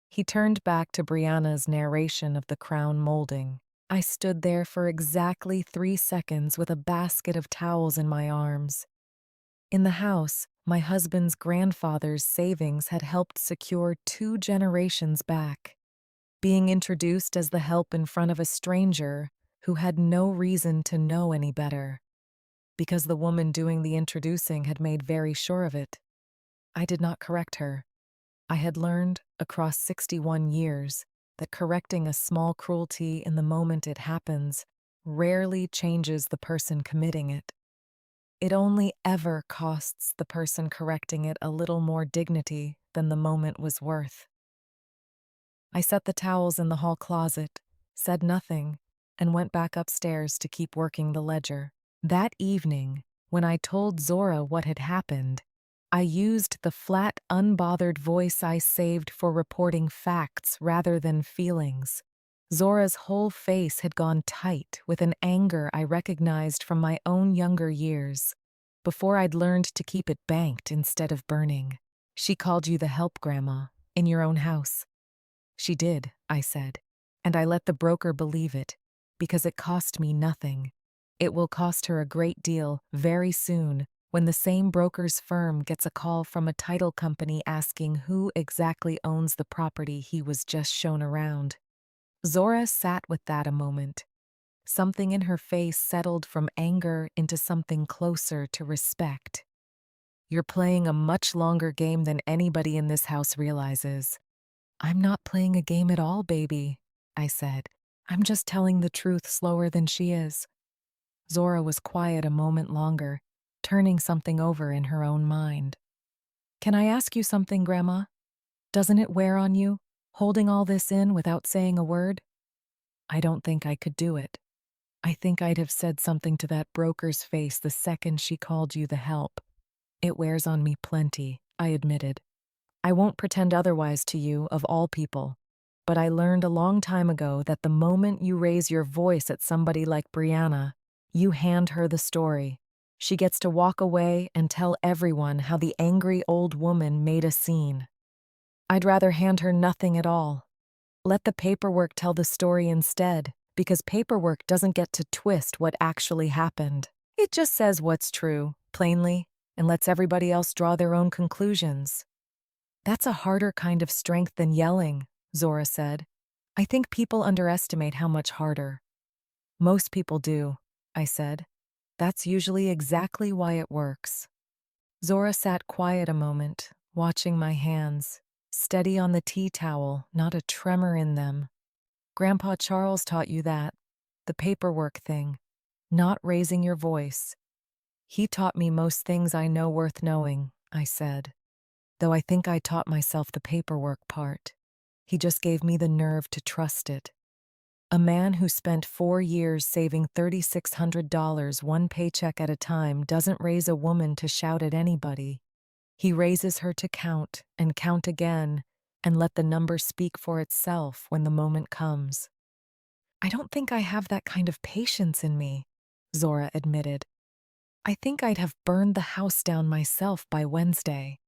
[SPEAKER 1] He turned back to Brianna's narration of the crown molding. I stood there for exactly 3 seconds with a basket of towels in my arms. In the house, my husband's grandfather's savings had helped secure 2 generations back. Being introduced as the help in front of a stranger who had no reason to know any better, because the woman doing the introducing had made very sure of it. I did not correct her. I had learned, across 61 years, that correcting a small cruelty in the moment it happens rarely changes the person committing it. It only ever costs the person correcting it a little more dignity than the moment was worth. I set the towels in the hall closet, said nothing, and went back upstairs to keep working the ledger. That evening, when I told Zora what had happened, I used the flat, unbothered voice I saved for reporting facts rather than feelings. Zora's whole face had gone tight with an anger I recognized from my own younger years, before I'd learned to keep it banked instead of burning. She called you the help, Grandma, in your own house. She did, I said, and I let the broker believe it, because it cost me nothing. It will cost her a great deal very soon when the same broker's firm gets a call from a title company asking who exactly owns the property he was just shown around. Zora sat with that a moment. Something in her face settled from anger into something closer to respect. You're playing a much longer game than anybody in this house realizes. I'm not playing a game at all, baby, I said. I'm just telling the truth slower than she is. Zora was quiet a moment longer, turning something over in her own mind. Can I ask you something, Grandma? Doesn't it wear on you, holding all this in without saying a word? I don't think I could do it. I think I'd have said something to that broker's face the second she called you the help. It wears on me plenty, I admitted. I won't pretend otherwise to you, of all people. But I learned a long time ago that the moment you raise your voice at somebody like Brianna, you hand her the story. She gets to walk away and tell everyone how the angry old woman made a scene. I'd rather hand her nothing at all. Let the paperwork tell the story instead, because paperwork doesn't get to twist what actually happened. It just says what's true, plainly, and lets everybody else draw their own conclusions. That's a harder kind of strength than yelling, Zora said. I think people underestimate how much harder. Most people do, I said. That's usually exactly why it works. Zora sat quiet a moment, watching my hands, steady on the tea towel, not a tremor in them. Grandpa Charles taught you that, the paperwork thing, not raising your voice. He taught me most things I know worth knowing, I said. Though I think I taught myself the paperwork part. He just gave me the nerve to trust it. A man who spent 4 years saving $3,600 one paycheck at a time doesn't raise a woman to shout at anybody. He raises her to count and count again and let the number speak for itself when the moment comes. I don't think I have that kind of patience in me, Zora admitted. I think I'd have burned the house down myself by Wednesday.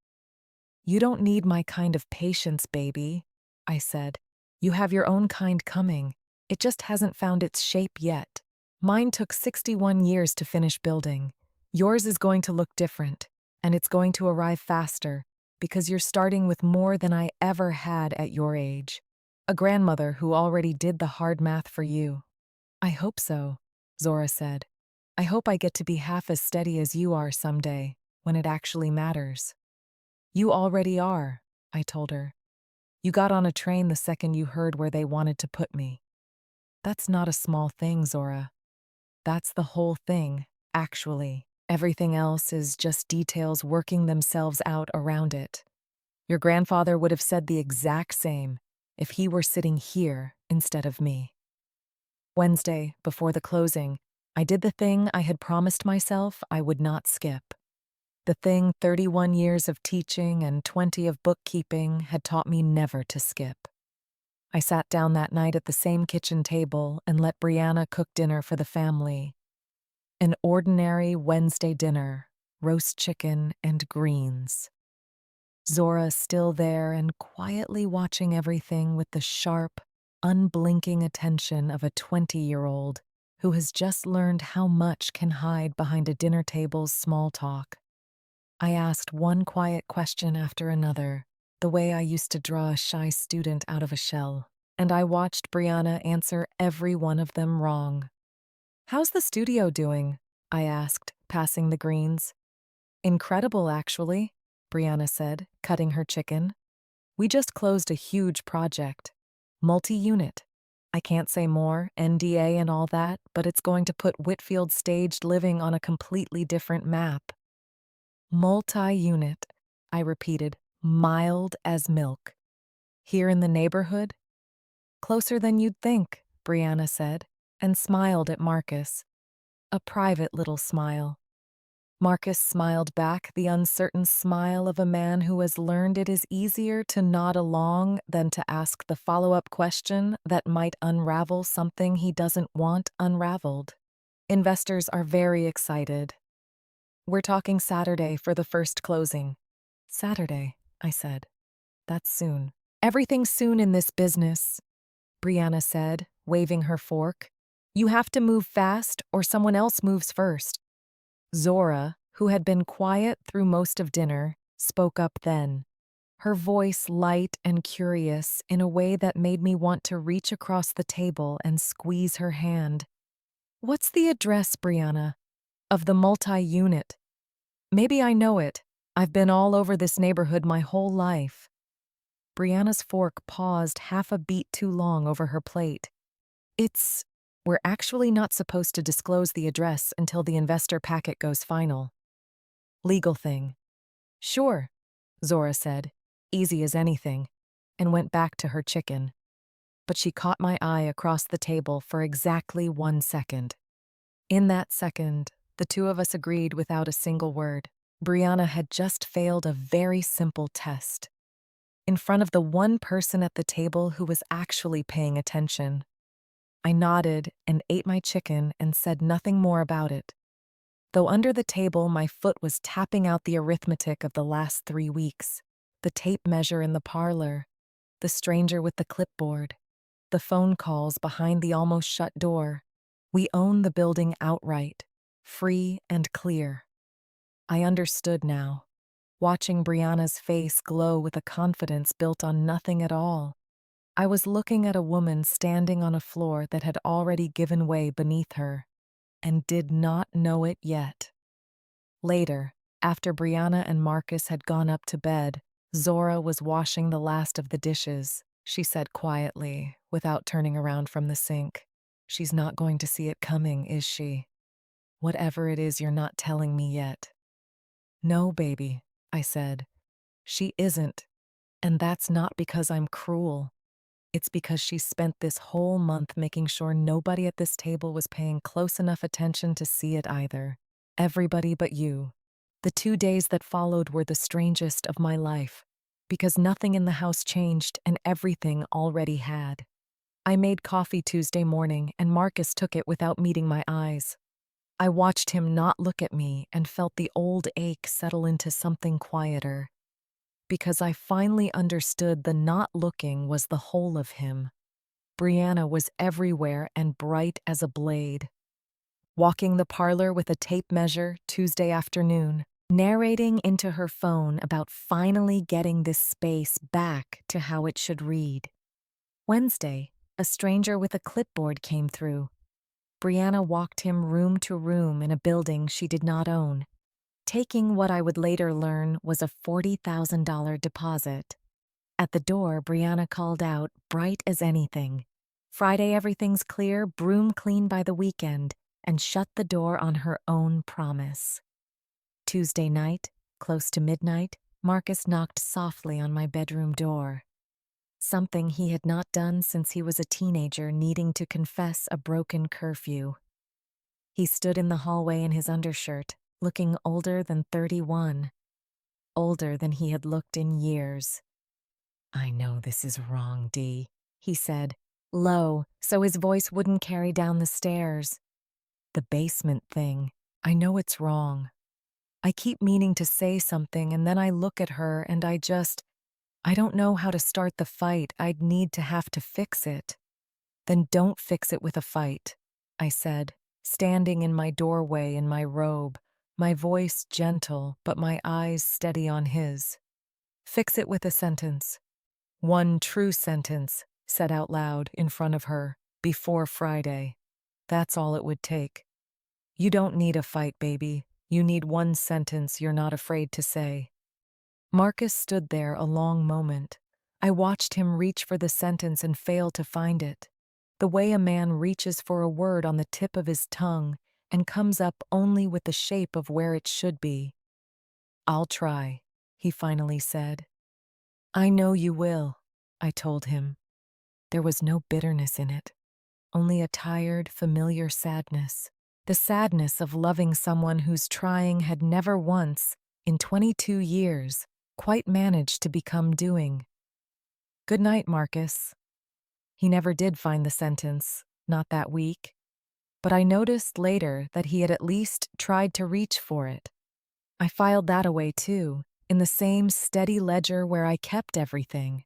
[SPEAKER 1] You don't need my kind of patience, baby, I said. You have your own kind coming. It just hasn't found its shape yet. Mine took 61 years to finish building. Yours is going to look different, and it's going to arrive faster because you're starting with more than I ever had at your age. A grandmother who already did the hard math for you. I hope so, Zora said. I hope I get to be half as steady as you are someday, when it actually matters. You already are, I told her. You got on a train the second you heard where they wanted to put me. That's not a small thing, Zora. That's the whole thing, actually. Everything else is just details working themselves out around it. Your grandfather would have said the exact same if he were sitting here instead of me. Wednesday, before the closing, I did the thing I had promised myself I would not skip. The thing 31 years of teaching and 20 of bookkeeping had taught me never to skip. I sat down that night at the same kitchen table and let Brianna cook dinner for the family. An ordinary Wednesday dinner, roast chicken and greens. Zora still there and quietly watching everything with the sharp, unblinking attention of a 20-year-old who has just learned how much can hide behind a dinner table's small talk. I asked one quiet question after another, the way I used to draw a shy student out of a shell, and I watched Brianna answer every one of them wrong. How's the studio doing? I asked, passing the greens. Incredible, actually, Brianna said, cutting her chicken. We just closed a huge project. Multi-unit. I can't say more, NDA and all that, but it's going to put Whitfield staged living on a completely different map. Multi-unit, I repeated, mild as milk. Here in the neighborhood? Closer than you'd think, Brianna said, and smiled at Marcus. A private little smile. Marcus smiled back, the uncertain smile of a man who has learned it is easier to nod along than to ask the follow-up question that might unravel something he doesn't want unraveled. Investors are very excited. We're talking Saturday for the first closing. Saturday, I said. That's soon. Everything's soon in this business, Brianna said, waving her fork. You have to move fast or someone else moves first. Zora, who had been quiet through most of dinner, spoke up then, her voice light and curious in a way that made me want to reach across the table and squeeze her hand. What's the address, Brianna? Of the multi-unit. Maybe I know it. I've been all over this neighborhood my whole life. Brianna's fork paused half a beat too long over her plate. We're actually not supposed to disclose the address until the investor packet goes final. Legal thing. Sure, Zora said, easy as anything, and went back to her chicken. But she caught my eye across the table for exactly 1 second. In that second, the two of us agreed without a single word. Brianna had just failed a very simple test. In front of the one person at the table who was actually paying attention. I nodded and ate my chicken and said nothing more about it. Though under the table my foot was tapping out the arithmetic of the last 3 weeks, the tape measure in the parlor, the stranger with the clipboard, the phone calls behind the almost shut door. We own the building outright, free and clear. I understood now, watching Brianna's face glow with a confidence built on nothing at all. I was looking at a woman standing on a floor that had already given way beneath her, and did not know it yet. Later, after Brianna and Marcus had gone up to bed, Zora was washing the last of the dishes. She said quietly, without turning around from the sink. She's not going to see it coming, is she? Whatever it is you're not telling me yet. No, baby, I said. She isn't. And that's not because I'm cruel. It's because she spent this whole month making sure nobody at this table was paying close enough attention to see it either. Everybody but you. The 2 days that followed were the strangest of my life, because nothing in the house changed and everything already had. I made coffee Tuesday morning and Marcus took it without meeting my eyes. I watched him not look at me and felt the old ache settle into something quieter, because I finally understood the not looking was the whole of him. Brianna was everywhere and bright as a blade. Walking the parlor with a tape measure Tuesday afternoon, narrating into her phone about finally getting this space back to how it should read. Wednesday, a stranger with a clipboard came through. Brianna walked him room to room in a building she did not own, taking what I would later learn was a $40,000 deposit. At the door, Brianna called out, bright as anything, "Friday everything's clear, broom clean by the weekend," and shut the door on her own promise. Tuesday night, close to midnight, Marcus knocked softly on my bedroom door. Something he had not done since he was a teenager, needing to confess a broken curfew. He stood in the hallway in his undershirt, looking older than 31, older than he had looked in years. "I know this is wrong, Dee," he said, low, so his voice wouldn't carry down the stairs. "The basement thing. I know it's wrong. I keep meaning to say something, and then I look at her and I don't know how to start the fight. I'd need to have to fix it." "Then don't fix it with a fight," I said, standing in my doorway in my robe, my voice gentle but my eyes steady on his. "Fix it with a sentence. One true sentence, said out loud in front of her, before Friday. That's all it would take. You don't need a fight, baby. You need one sentence you're not afraid to say." Marcus stood there a long moment. I watched him reach for the sentence and fail to find it. The way a man reaches for a word on the tip of his tongue and comes up only with the shape of where it should be. "I'll try," he finally said. "I know you will," I told him. There was no bitterness in it, only a tired, familiar sadness. The sadness of loving someone whose trying had never once, in 22 years, quite managed to become doing. "Good night, Marcus." He never did find the sentence, not that week, but I noticed later that he had at least tried to reach for it. I filed that away too, in the same steady ledger where I kept everything.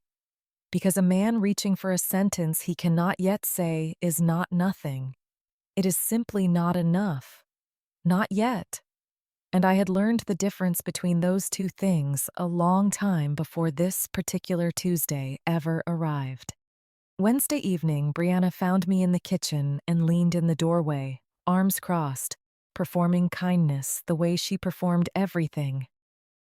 [SPEAKER 1] Because a man reaching for a sentence he cannot yet say is not nothing. It is simply not enough. Not yet. And I had learned the difference between those two things a long time before this particular Tuesday ever arrived. Wednesday evening, Brianna found me in the kitchen and leaned in the doorway, arms crossed, performing kindness the way she performed everything.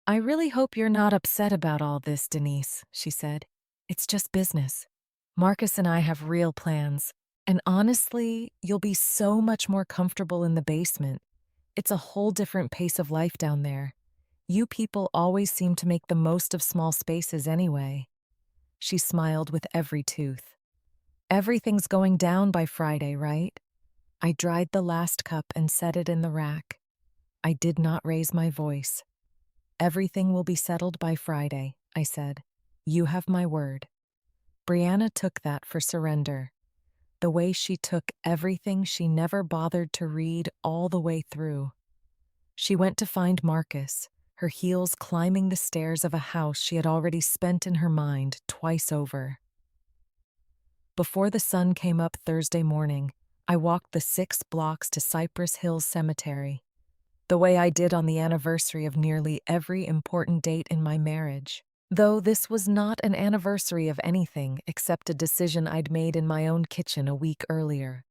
[SPEAKER 1] "I really hope you're not upset about all this, Denise," she said. "It's just business. Marcus and I have real plans, and honestly, you'll be so much more comfortable in the basement. It's a whole different pace of life down there. You people always seem to make the most of small spaces anyway." She smiled with every tooth. "Everything's going down by Friday, right?" I dried the last cup and set it in the rack. I did not raise my voice. "Everything will be settled by Friday," I said. "You have my word." Brianna took that for surrender. The way she took everything she never bothered to read all the way through. She went to find Marcus, her heels climbing the stairs of a house she had already spent in her mind twice over. Before the sun came up Thursday morning, I walked the 6 blocks to Cypress Hills Cemetery, the way I did on the anniversary of nearly every important date in my marriage. Though this was not an anniversary of anything except a decision I'd made in my own kitchen a week earlier.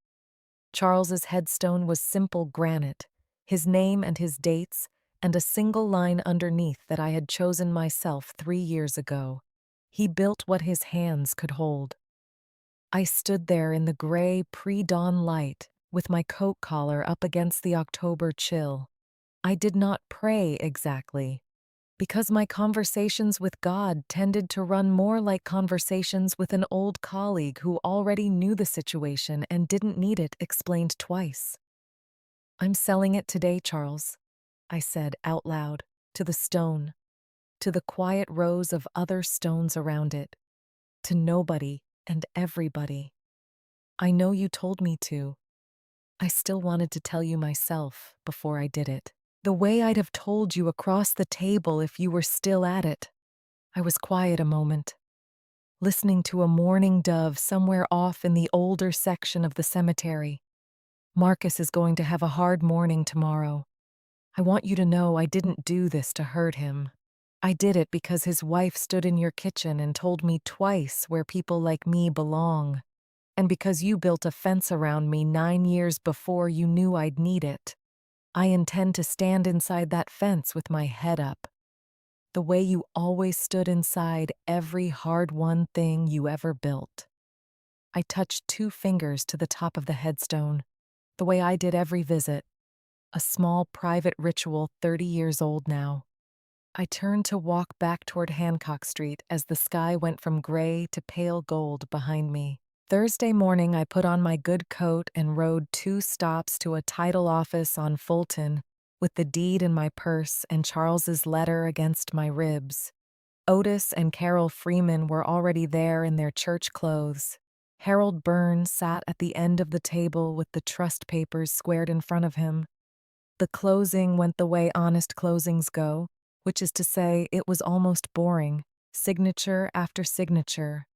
[SPEAKER 1] Charles's headstone was simple granite, his name and his dates, and a single line underneath that I had chosen myself 3 years ago. He built what his hands could hold. I stood there in the gray pre-dawn light, with my coat collar up against the October chill. I did not pray exactly, because my conversations with God tended to run more like conversations with an old colleague who already knew the situation and didn't need it explained twice. "I'm selling it today, Charles," I said out loud, to the stone, to the quiet rows of other stones around it, to nobody and everybody. "I know you told me to." I still wanted to tell you myself before I did it. The way I'd have told you across the table if you were still at it. I was quiet a moment, listening to a mourning dove somewhere off in the older section of the cemetery. Marcus is going to have a hard morning tomorrow. I want you to know I didn't do this to hurt him. I did it because his wife stood in your kitchen and told me twice where people like me belong, and because you built a fence around me 9 years before you knew I'd need it. I intend to stand inside that fence with my head up, the way you always stood inside every hard-won thing you ever built. I touched 2 fingers to the top of the headstone, the way I did every visit, a small private ritual 30 years old now. I turned to walk back toward Hancock Street as the sky went from gray to pale gold behind me. Thursday morning, I put on my good coat and rode 2 stops to a title office on Fulton, with the deed in my purse and Charles's letter against my ribs. Otis and Carol Freeman were already there in their church clothes. Harold Byrne sat at the end of the table with the trust papers squared in front of him. The closing went the way honest closings go, which is to say it was almost boring, signature after signature,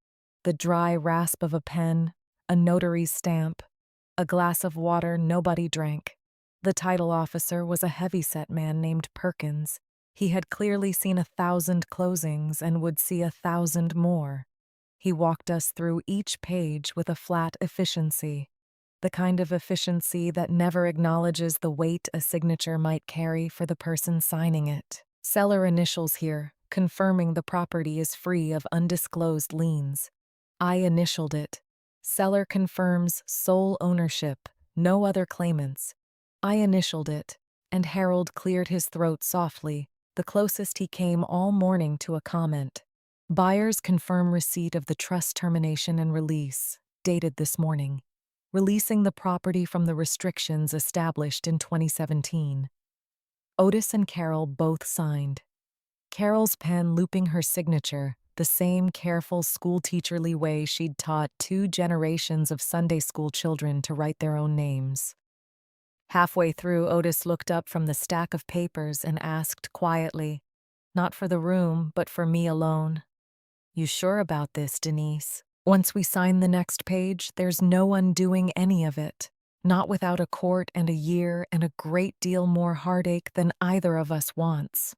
[SPEAKER 1] the dry rasp of a pen, a notary's stamp, a glass of water nobody drank. The title officer was a heavy-set man named Perkins. He had clearly seen 1,000 closings and would see 1,000 more. He walked us through each page with a flat efficiency, the kind of efficiency that never acknowledges the weight a signature might carry for the person signing it. Seller initials here, confirming the property is free of undisclosed liens. I initialed it. Seller confirms sole ownership, no other claimants. I initialed it, and Harold cleared his throat softly, the closest he came all morning to a comment. Buyers confirm receipt of the trust termination and release, dated this morning, releasing the property from the restrictions established in 2017. Otis and Carol both signed. Carol's pen looping her signature, the same careful schoolteacherly way she'd taught 2 generations of Sunday school children to write their own names. Halfway through, Otis looked up from the stack of papers and asked quietly, not for the room, but for me alone, "You sure about this, Denise? Once we sign the next page, there's no undoing any of it. Not without a court and a year and a great deal more heartache than either of us wants."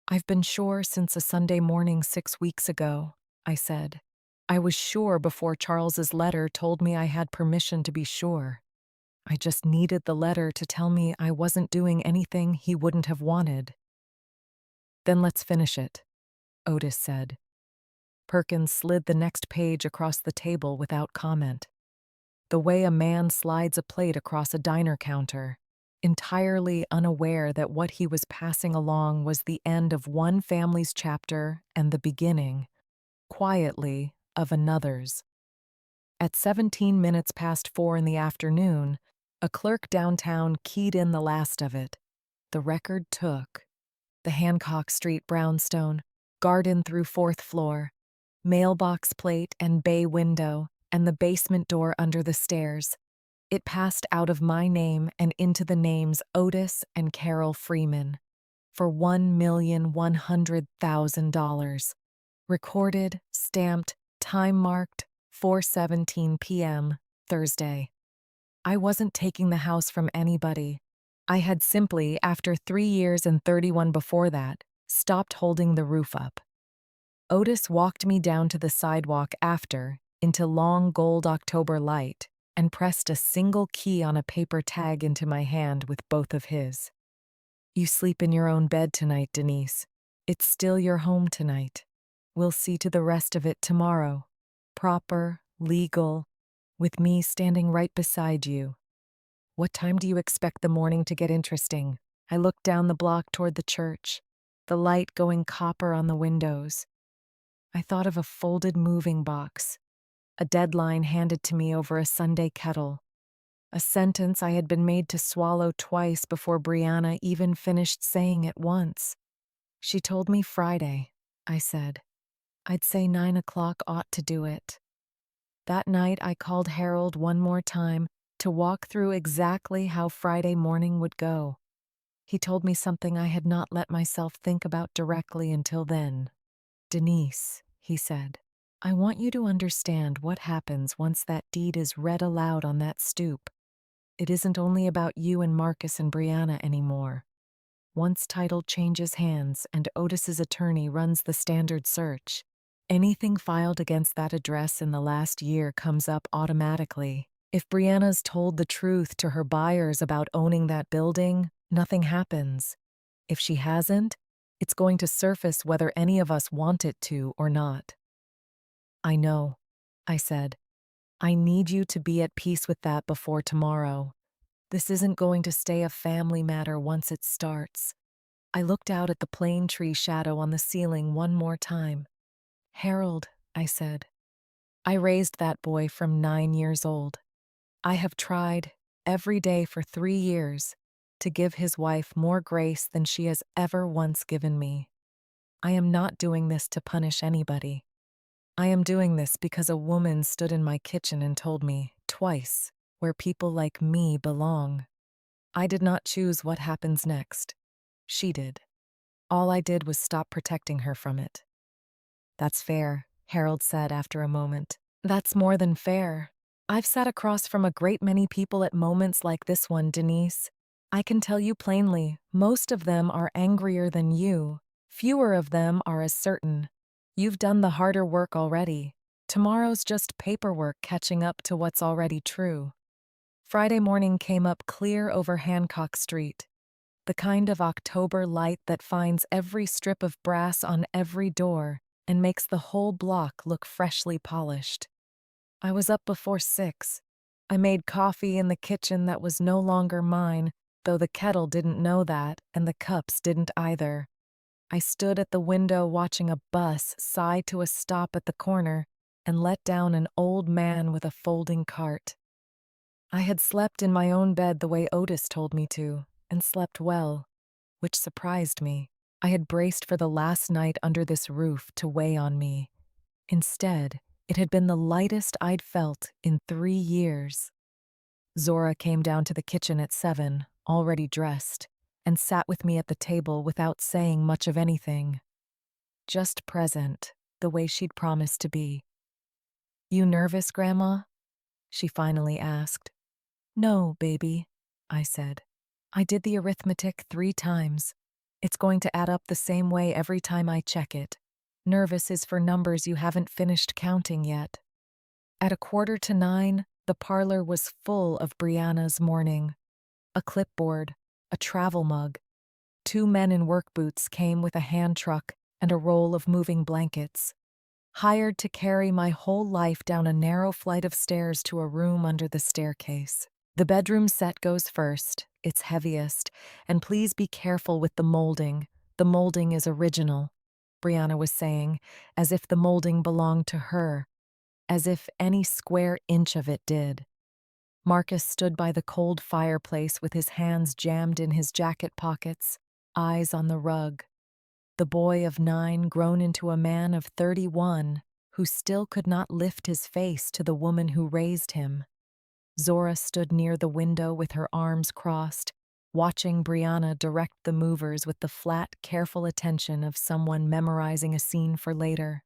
[SPEAKER 1] "I've been sure since a Sunday morning 6 weeks ago," I said. "I was sure before Charles's letter told me I had permission to be sure. I just needed the letter to tell me I wasn't doing anything he wouldn't have wanted." "Then let's finish it," Otis said. Perkins slid the next page across the table without comment, the way a man slides a plate across a diner counter, entirely unaware that what he was passing along was the end of one family's chapter and the beginning, quietly, of another's. At 17 minutes past 4 in the afternoon, a clerk downtown keyed in the last of it. The record took the Hancock Street brownstone, garden through 4th floor, mailbox plate and bay window, and the basement door under the stairs. It passed out of my name and into the names Otis and Carol Freeman for $1,100,000. Recorded, stamped, time marked, 4:17 p.m., Thursday. I wasn't taking the house from anybody. I had simply, after 3 years and 31 before that, stopped holding the roof up. Otis walked me down to the sidewalk after, into long gold October light, and pressed a single key on a paper tag into my hand with both of his. "You sleep in your own bed tonight, Denise. It's still your home tonight. We'll see to the rest of it tomorrow. Proper, legal, with me standing right beside you. What time do you expect the morning to get interesting?" I looked down the block toward the church, the light going copper on the windows. I thought of a folded moving box, a deadline handed to me over a Sunday kettle, a sentence I had been made to swallow twice before Brianna even finished saying it once. "She told me Friday," I said. "I'd say 9 o'clock ought to do it." That night I called Harold one more time, to walk through exactly how Friday morning would go. He told me something I had not let myself think about directly until then. Denise, he said, I want you to understand what happens once that deed is read aloud on that stoop. It isn't only about you and Marcus and Brianna anymore. Once title changes hands and Otis's attorney runs the standard search, anything filed against that address in the last year comes up automatically. If Brianna's told the truth to her buyers about owning that building, nothing happens. If she hasn't, it's going to surface whether any of us want it to or not. I know, I said. I need you to be at peace with that before tomorrow. This isn't going to stay a family matter once it starts. I looked out at the plane tree shadow on the ceiling one more time. Harold, I said. I raised that boy from 9 years old. I have tried, every day for 3 years, to give his wife more grace than she has ever once given me. I am not doing this to punish anybody. I am doing this because a woman stood in my kitchen and told me, twice, where people like me belong. I did not choose what happens next. She did. All I did was stop protecting her from it. That's fair, Harold said after a moment. That's more than fair. I've sat across from a great many people at moments like this one, Denise. I can tell you plainly, most of them are angrier than you. Fewer of them are as certain. You've done the harder work already. Tomorrow's just paperwork catching up to what's already true. Friday morning came up clear over Hancock Street. The kind of October light that finds every strip of brass on every door and makes the whole block look freshly polished. I was up before 6. I made coffee in the kitchen that was no longer mine, though the kettle didn't know that and the cups didn't either. I stood at the window watching a bus sigh to a stop at the corner and let down an old man with a folding cart. I had slept in my own bed the way Otis told me to, and slept well, which surprised me. I had braced for the last night under this roof to weigh on me. Instead, it had been the lightest I'd felt in 3 years. Zora came down to the kitchen at 7, already dressed, and sat with me at the table without saying much of anything. Just present, the way she'd promised to be. You nervous, Grandma? She finally asked. No, baby, I said. I did the arithmetic 3 times. It's going to add up the same way every time I check it. Nervous is for numbers you haven't finished counting yet. At 8:45, the parlor was full of Brianna's mourning. A clipboard, a travel mug. 2 men in work boots came with a hand truck and a roll of moving blankets. Hired to carry my whole life down a narrow flight of stairs to a room under the staircase. The bedroom set goes first, it's heaviest, and please be careful with the molding. The molding is original, Brianna was saying, as if the molding belonged to her, as if any square inch of it did. Marcus stood by the cold fireplace with his hands jammed in his jacket pockets, eyes on the rug. The boy of 9 grown into a man of 31, who still could not lift his face to the woman who raised him. Zora stood near the window with her arms crossed, watching Brianna direct the movers with the flat, careful attention of someone memorizing a scene for later.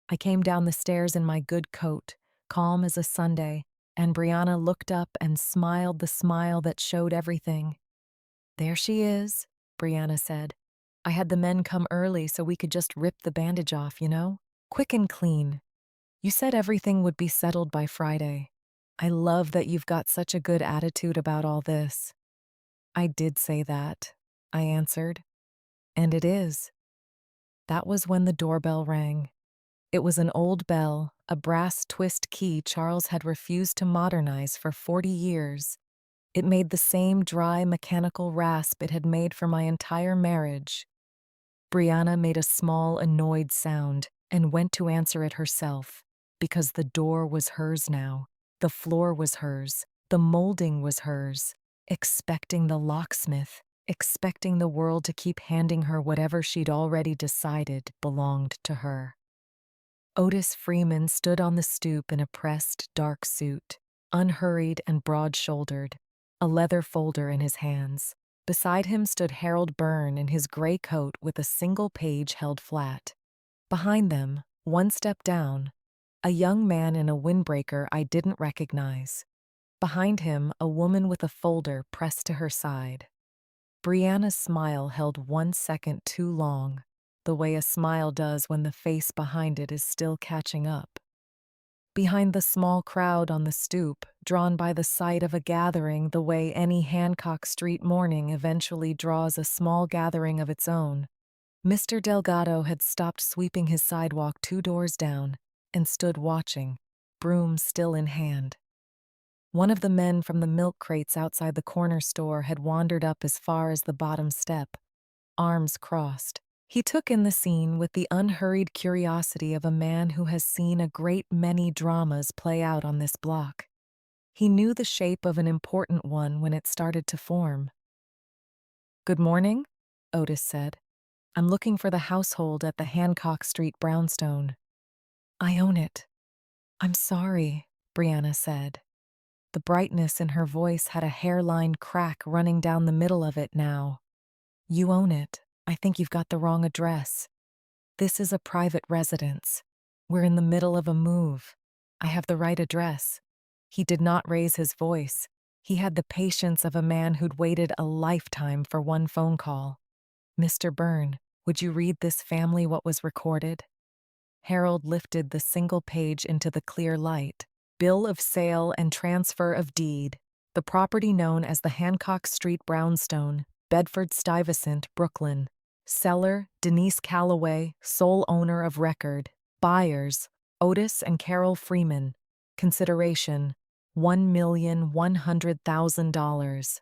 [SPEAKER 1] I came down the stairs in my good coat, calm as a Sunday, and Brianna looked up and smiled the smile that showed everything. There she is, Brianna said. I had the men come early so we could just rip the bandage off, you know? Quick and clean. You said everything would be settled by Friday. I love that you've got such a good attitude about all this. I did say that, I answered. And it is. That was when the doorbell rang. It was an old bell, a brass twist key Charles had refused to modernize for 40 years. It made the same dry mechanical rasp it had made for my entire marriage. Brianna made a small, annoyed sound and went to answer it herself, because the door was hers now. The floor was hers. The molding was hers. Expecting the locksmith, expecting the world to keep handing her whatever she'd already decided belonged to her. Otis Freeman stood on the stoop in a pressed, dark suit. unhurried and broad-shouldered, a leather folder in his hands. Beside him stood Harold Byrne in his gray coat with a single page held flat. Behind them, one step down, a young man in a windbreaker I didn't recognize. Behind him, a woman with a folder pressed to her side. Brianna's smile held 1 second too long, the way a smile does when the face behind it is still catching up. Behind the small crowd on the stoop, drawn by the sight of a gathering the way any Hancock Street morning eventually draws a small gathering of its own, Mr. Delgado had stopped sweeping his sidewalk 2 doors down and stood watching, broom still in hand. One of the men from the milk crates outside the corner store had wandered up as far as the bottom step, arms crossed. He took in the scene with the unhurried curiosity of a man who has seen a great many dramas play out on this block. He knew the shape of an important one when it started to form. "Good morning," Otis said. "I'm looking for the household at the Hancock Street brownstone." "I own it." "I'm sorry," Brianna said. The brightness in her voice had a hairline crack running down the middle of it now. "You own it. I think you've got the wrong address. This is a private residence. We're in the middle of a move. I have the right address." He did not raise his voice. He had the patience of a man who'd waited a lifetime for one phone call. "Mr. Byrne, would you read this family what was recorded?" Harold lifted the single page into the clear light. Bill of sale and transfer of deed. The property known as the Hancock Street brownstone, Bedford-Stuyvesant, Brooklyn. Seller, Denise Calloway, sole owner of record. Buyers, Otis and Carol Freeman. Consideration, $1,100,000.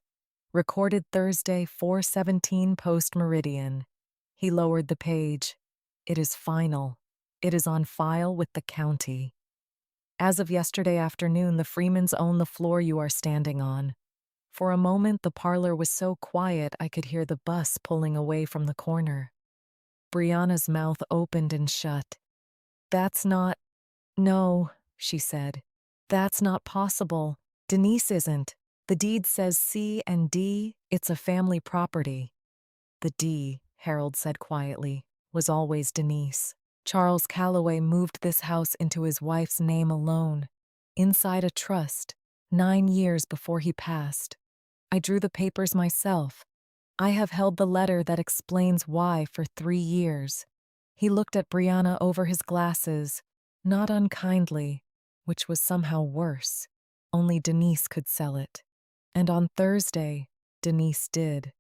[SPEAKER 1] Recorded Thursday, 4:17 post-meridian. He lowered the page. "It is final. It is on file with the county. As of yesterday afternoon, the Freemans own the floor you are standing on." For a moment, the parlor was so quiet I could hear the bus pulling away from the corner. Brianna's mouth opened and shut. "That's not— No," she said. "That's not possible. Denise isn't. The deed says C and D, it's a family property." "The D," Harold said quietly, "was always Denise. Charles Calloway moved this house into his wife's name alone, inside a trust, 9 years before he passed. I drew the papers myself. I have held the letter that explains why for 3 years." He looked at Brianna over his glasses, not unkindly, which was somehow worse. Only Denise could sell it. And on Thursday, Denise did.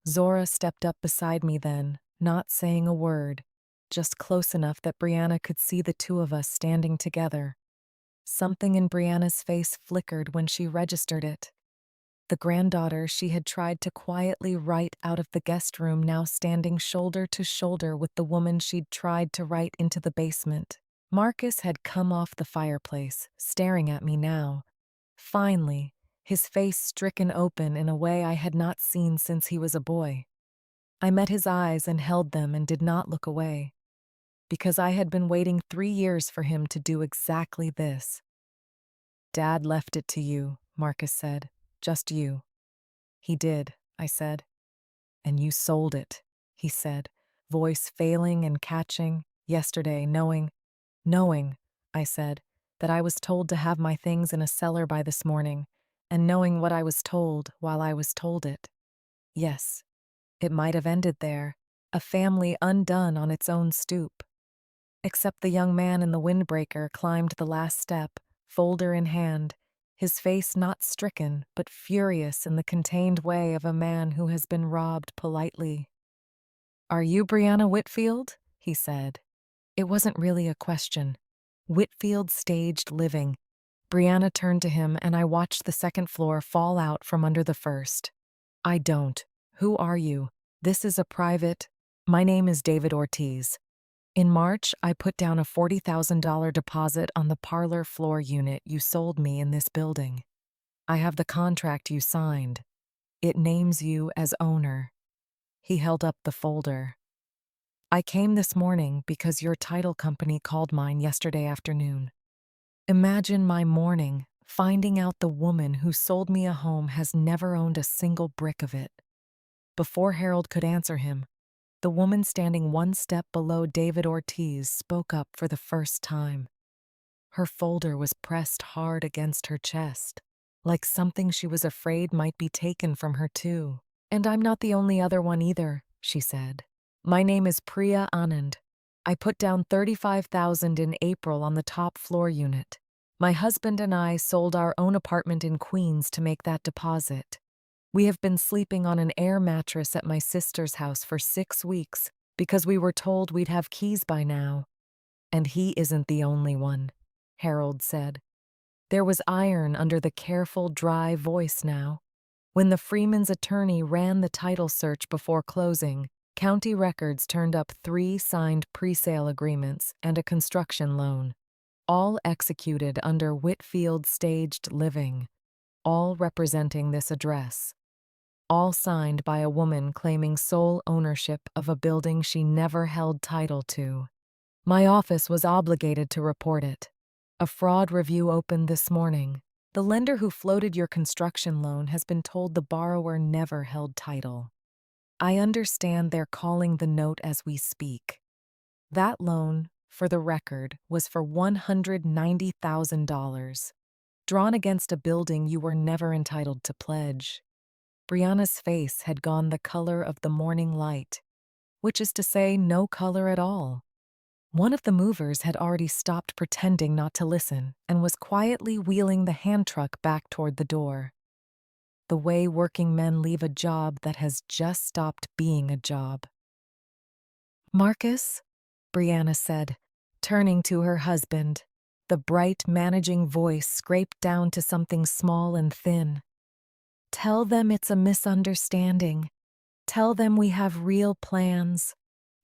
[SPEAKER 1] Zora stepped up beside me then, not saying a word, just close enough that Brianna could see the two of us standing together. Something in Brianna's face flickered when she registered it. The granddaughter she had tried to quietly write out of the guest room now standing shoulder to shoulder with the woman she'd tried to write into the basement. Marcus had come off the fireplace, staring at me now. Finally, his face stricken open in a way I had not seen since he was a boy. I met his eyes and held them and did not look away, because I had been waiting 3 years for him to do exactly this. "Dad left it to you," Marcus said. "Just you." "He did," I said. "And you sold it," he said, voice failing and catching, "yesterday, knowing," I said, "that I was told to have my things in a cellar by this morning, and knowing what I was told while I was told it. Yes, it might have ended there, a family undone on its own stoop." Except the young man in the windbreaker climbed the last step, folder in hand, his face not stricken but furious in the contained way of a man who has been robbed politely. "Are you Brianna Whitfield?" he said. It wasn't really a question. Whitfield staged living. Brianna turned to him and I watched the second floor fall out from under the first. "I don't. Who are you? This is a private— My name is David Ortiz. In March, I put down a $40,000 deposit on the parlor floor unit you sold me in this building. I have the contract you signed. It names you as owner." He held up the folder. "I came this morning because your title company called mine yesterday afternoon. Imagine my morning, finding out the woman who sold me a home has never owned a single brick of it. Before Harold could answer him, the woman standing one step below David Ortiz spoke up for the first time. Her folder was pressed hard against her chest, like something she was afraid might be taken from her too. "And I'm not the only other one either," she said. "My name is Priya Anand. I put down 35,000 in April on the top floor unit. My husband and I sold our own apartment in Queens to make that deposit. We have been sleeping on an air mattress at my sister's house for 6 weeks because we were told we'd have keys by now. And he isn't the only one," Harold said. There was iron under the careful, dry voice now. When the Freeman's attorney ran the title search before closing, county records turned up 3 signed presale agreements and a construction loan, all executed under Whitfield Staged Living, all representing this address, all signed by a woman claiming sole ownership of a building she never held title to. My office was obligated to report it. A fraud review opened this morning. The lender who floated your construction loan has been told the borrower never held title. I understand they're calling the note as we speak. That loan, for the record, was for $190,000, drawn against a building you were never entitled to pledge. Brianna's face had gone the color of the morning light, which is to say no color at all. One of the movers had already stopped pretending not to listen and was quietly wheeling the hand truck back toward the door. The way working men leave a job that has just stopped being a job. "Marcus," Brianna said, turning to her husband. The bright, managing voice scraped down to something small and thin. "Tell them it's a misunderstanding. Tell them we have real plans.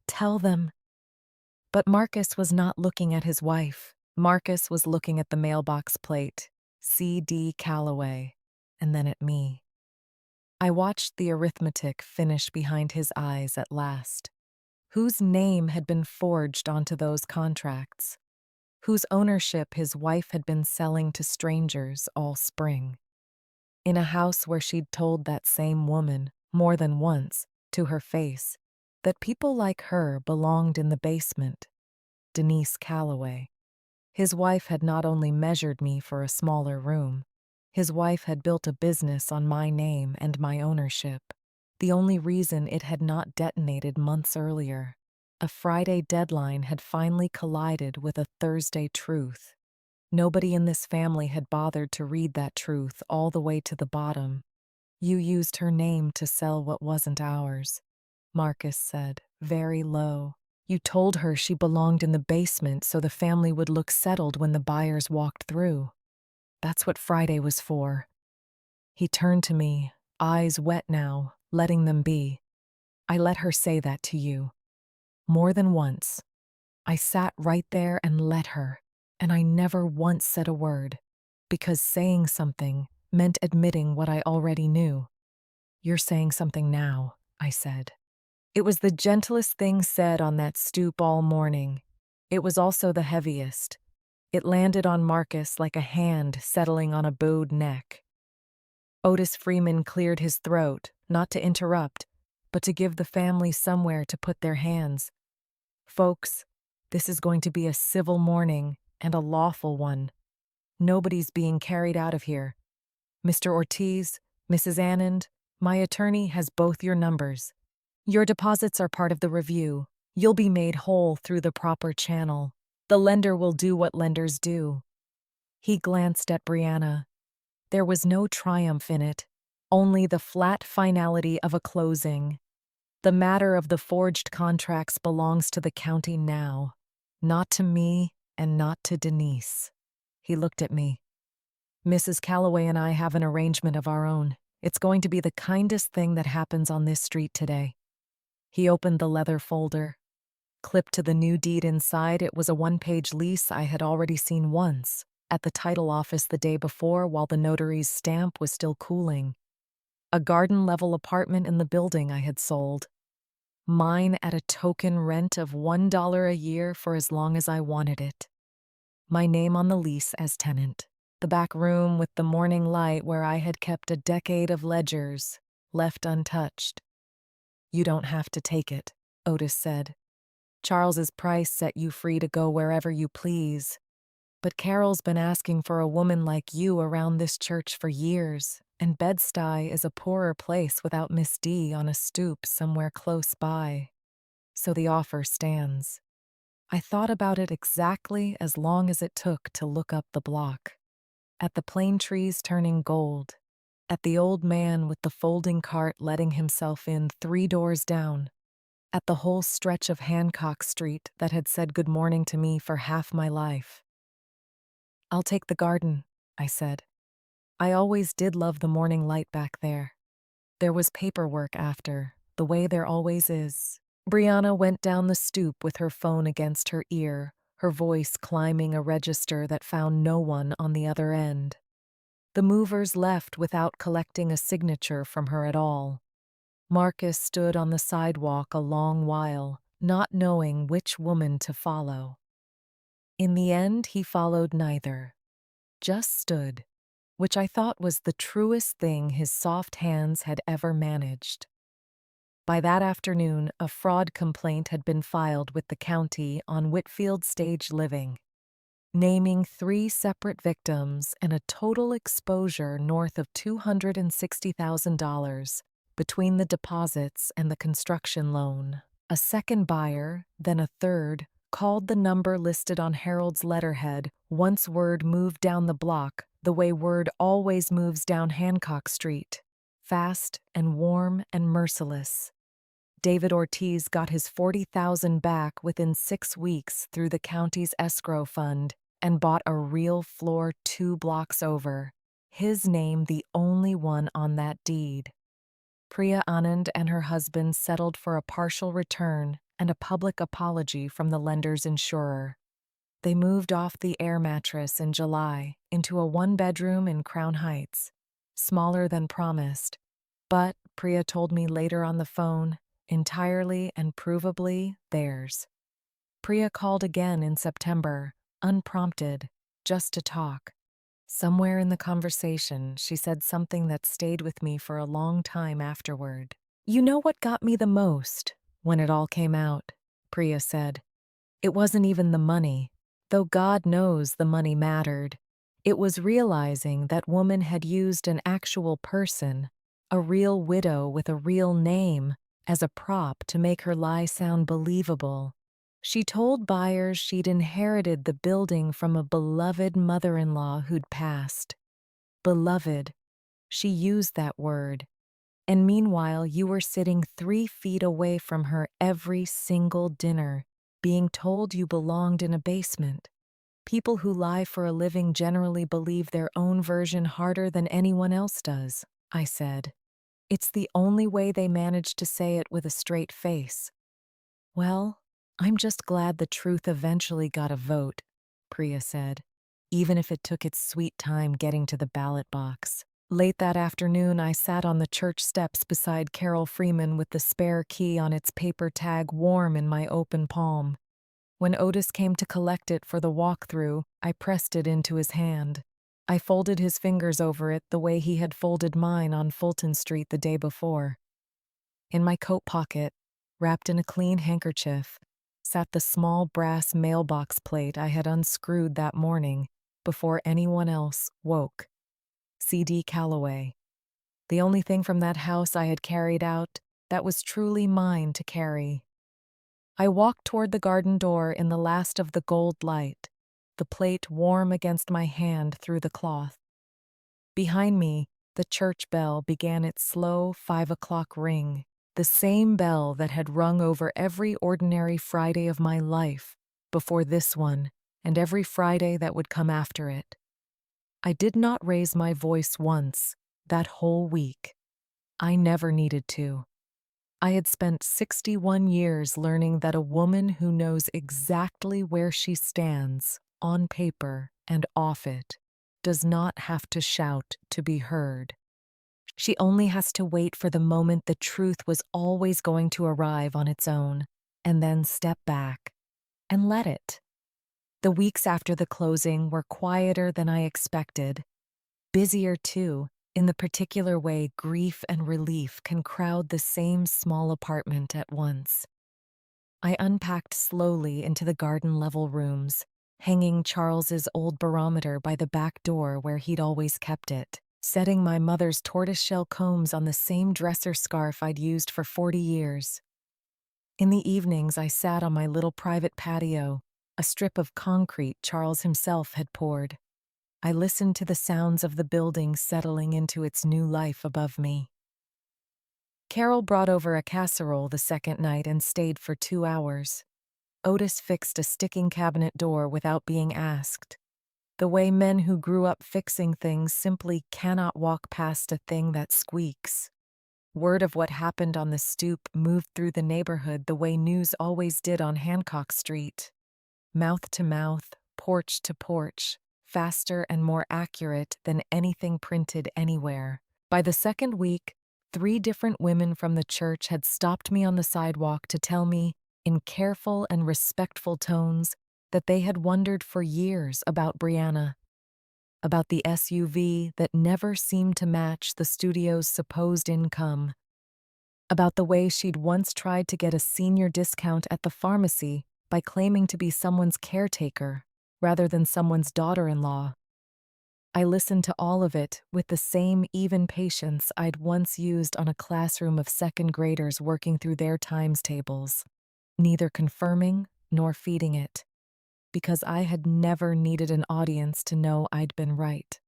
[SPEAKER 1] Tell them." But Marcus was not looking at his wife. Marcus was looking at the mailbox plate, C.D. Calloway, and then at me. I watched the arithmetic finish behind his eyes at last. Whose name had been forged onto those contracts? Whose ownership his wife had been selling to strangers all spring? In a house where she'd told that same woman, more than once, to her face, that people like her belonged in the basement. Denise Calloway. His wife had not only measured me for a smaller room, his wife had built a business on my name and my ownership. The only reason it had not detonated months earlier. A Friday deadline had finally collided with a Thursday truth. Nobody in this family had bothered to read that truth all the way to the bottom. "You used her name to sell what wasn't ours," Marcus said, very low. "You told her she belonged in the basement so the family would look settled when the buyers walked through. That's what Friday was for." He turned to me, eyes wet now, letting them be. "I let her say that to you. More than once. I sat right there and let her, and I never once said a word, because saying something meant admitting what I already knew." "You're saying something now," I said. It was the gentlest thing said on that stoop all morning. It was also the heaviest. It landed on Marcus like a hand settling on a bowed neck. Otis Freeman cleared his throat, not to interrupt, but to give the family somewhere to put their hands. "Folks, this is going to be a civil mourning, and a lawful one. Nobody's being carried out of here. Mr. Ortiz, Mrs. Anand, my attorney has both your numbers. Your deposits are part of the review. You'll be made whole through the proper channel. The lender will do what lenders do." He glanced at Brianna. There was no triumph in it, only the flat finality of a closing. "The matter of the forged contracts belongs to the county now, not to me and not to Denise." He looked at me. "Mrs. Calloway and I have an arrangement of our own. It's going to be the kindest thing that happens on this street today." He opened the leather folder. Clipped to the new deed inside, it was a one-page lease I had already seen once, at the title office the day before while the notary's stamp was still cooling. A garden-level apartment in the building I had sold. Mine at a token rent of $1 a year for as long as I wanted it. My name on the lease as tenant. The back room with the morning light where I had kept a decade of ledgers, left untouched. You don't have to take it, Otis said. Charles's price set you free to go wherever you please. But Carol's been asking for a woman like you around this church for years, and Bed-Stuy is a poorer place without Miss D on a stoop somewhere close by. So the offer stands. I thought about it exactly as long as it took to look up the block. At the plane trees turning gold. At the old man with the folding cart letting himself in 3 doors down. At the whole stretch of Hancock Street that had said good morning to me for half my life. I'll take the garden, I said. I always did love the morning light back there. There was paperwork after, the way there always is. Brianna went down the stoop with her phone against her ear, her voice climbing a register that found no one on the other end. The movers left without collecting a signature from her at all. Marcus stood on the sidewalk a long while, not knowing which woman to follow. In the end, he followed neither. Just stood, which I thought was the truest thing his soft hands had ever managed. By that afternoon, a fraud complaint had been filed with the county on Whitfield Stage Living, naming 3 separate victims and a total exposure north of $260,000 between the deposits and the construction loan. A second buyer, then a third, called the number listed on Harold's letterhead once word moved down the block the way word always moves down Hancock Street, fast and warm and merciless. David Ortiz got his $40,000 back within 6 weeks through the county's escrow fund and bought a real floor 2 blocks over, his name the only one on that deed. Priya Anand and her husband settled for a partial return and a public apology from the lender's insurer. They moved off the air mattress in July into a 1-bedroom in Crown Heights, smaller than promised, but, Priya told me later on the phone, entirely and provably theirs. Priya called again in September, unprompted, just to talk. Somewhere in the conversation, she said something that stayed with me for a long time afterward. You know what got me the most when it all came out, Priya said. It wasn't even the money, though God knows the money mattered. It was realizing that woman had used an actual person, a real widow with a real name, as a prop to make her lie sound believable. She told buyers she'd inherited the building from a beloved mother-in-law who'd passed. Beloved. She used that word. And meanwhile, you were sitting 3 feet away from her every single dinner, being told you belonged in a basement. People who lie for a living generally believe their own version harder than anyone else does, I said. It's the only way they manage to say it with a straight face. Well, I'm just glad the truth eventually got a vote, Priya said, even if it took its sweet time getting to the ballot box. Late that afternoon, I sat on the church steps beside Carol Freeman with the spare key on its paper tag warm in my open palm. When Otis came to collect it for the walkthrough, I pressed it into his hand. I folded his fingers over it the way he had folded mine on Fulton Street the day before. In my coat pocket, wrapped in a clean handkerchief, sat the small brass mailbox plate I had unscrewed that morning before anyone else woke. C.D. Calloway. The only thing from that house I had carried out that was truly mine to carry. I walked toward the garden door in the last of the gold light, the plate warm against my hand through the cloth. Behind me, the church bell began its slow 5 o'clock ring, the same bell that had rung over every ordinary Friday of my life before this one and every Friday that would come after it. I did not raise my voice once that whole week. I never needed to. I had spent 61 years learning that a woman who knows exactly where she stands, on paper and off it, does not have to shout to be heard. She only has to wait for the moment the truth was always going to arrive on its own, and then step back and let it. The weeks after the closing were quieter than I expected, busier too, in the particular way grief and relief can crowd the same small apartment at once. I unpacked slowly into the garden-level rooms, hanging Charles's old barometer by the back door where he'd always kept it, setting my mother's tortoiseshell combs on the same dresser scarf I'd used for 40 years. In the evenings, I sat on my little private patio, a strip of concrete Charles himself had poured. I listened to the sounds of the building settling into its new life above me. Carol brought over a casserole the second night and stayed for 2 hours. Otis fixed a sticking cabinet door without being asked. The way men who grew up fixing things simply cannot walk past a thing that squeaks. Word of what happened on the stoop moved through the neighborhood the way news always did on Hancock Street. Mouth to mouth, porch to porch, faster and more accurate than anything printed anywhere. By the second week, 3 different women from the church had stopped me on the sidewalk to tell me, in careful and respectful tones, that they had wondered for years about Brianna, about the SUV that never seemed to match the studio's supposed income, about the way she'd once tried to get a senior discount at the pharmacy by claiming to be someone's caretaker rather than someone's daughter-in-law. I listened to all of it with the same even patience I'd once used on a classroom of second graders working through their times tables, neither confirming nor feeding it, because I had never needed an audience to know I'd been right.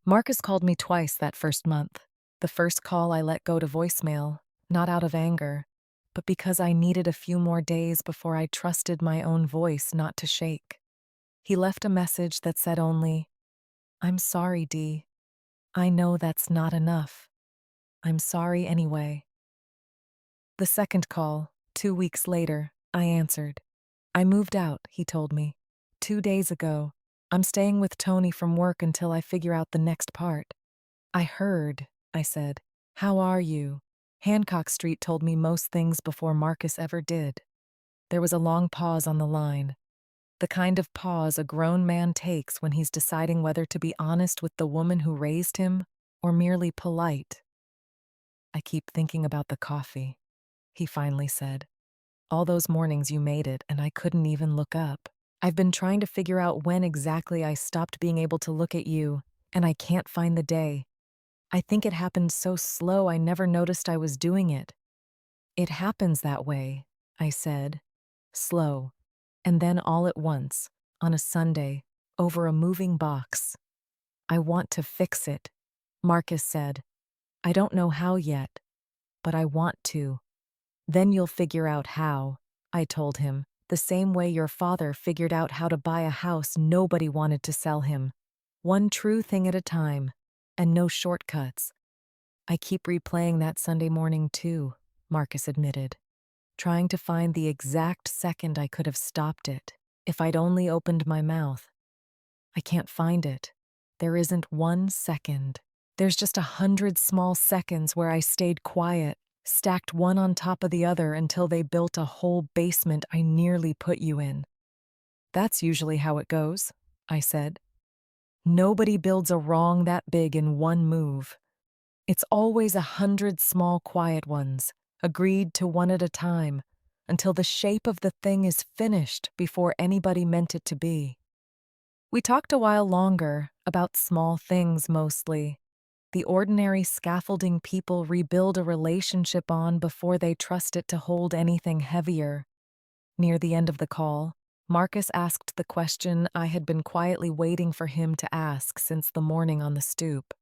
[SPEAKER 1] Marcus called me twice that first month. The first call I let go to voicemail, not out of anger, but because I needed a few more days before I trusted my own voice not to shake. He left a message that said only, "I'm sorry, Dee. I know that's not enough. I'm sorry anyway." The second call, 2 weeks later, I answered. "I moved out," he told me. "2 days ago. I'm staying with Tony from work until I figure out the next part." "I heard," I said. "How are you?" Hancock Street told me most things before Marcus ever did. There was a long pause on the line. The kind of pause a grown man takes when he's deciding whether to be honest with the woman who raised him or merely polite. "I keep thinking about the coffee," he finally said. "All those mornings you made it and I couldn't even look up. I've been trying to figure out when exactly I stopped being able to look at you, and I can't find the day. I think it happened so slow I never noticed I was doing it." "It happens that way," I said. "Slow. And then all at once, on a Sunday, over a moving box. I want to fix it," Marcus said. "I don't know how yet, but I want to." "Then you'll figure out how," I told him, "the same way your father figured out how to buy a house nobody wanted to sell him. One true thing at a time, and no shortcuts." "I keep replaying that Sunday morning too," Marcus admitted, "trying to find the exact second I could have stopped it, if I'd only opened my mouth. I can't find it. There isn't one second. There's just 100 small seconds where I stayed quiet, stacked one on top of the other until they built a whole basement I nearly put you in." "That's usually how it goes," I said. "Nobody builds a wrong that big in one move. It's always 100 small quiet ones, agreed to one at a time, until the shape of the thing is finished before anybody meant it to be." We talked a while longer, about small things mostly. The ordinary scaffolding people rebuild a relationship on before they trust it to hold anything heavier. Near the end of the call, Marcus asked the question I had been quietly waiting for him to ask since the morning on the stoop.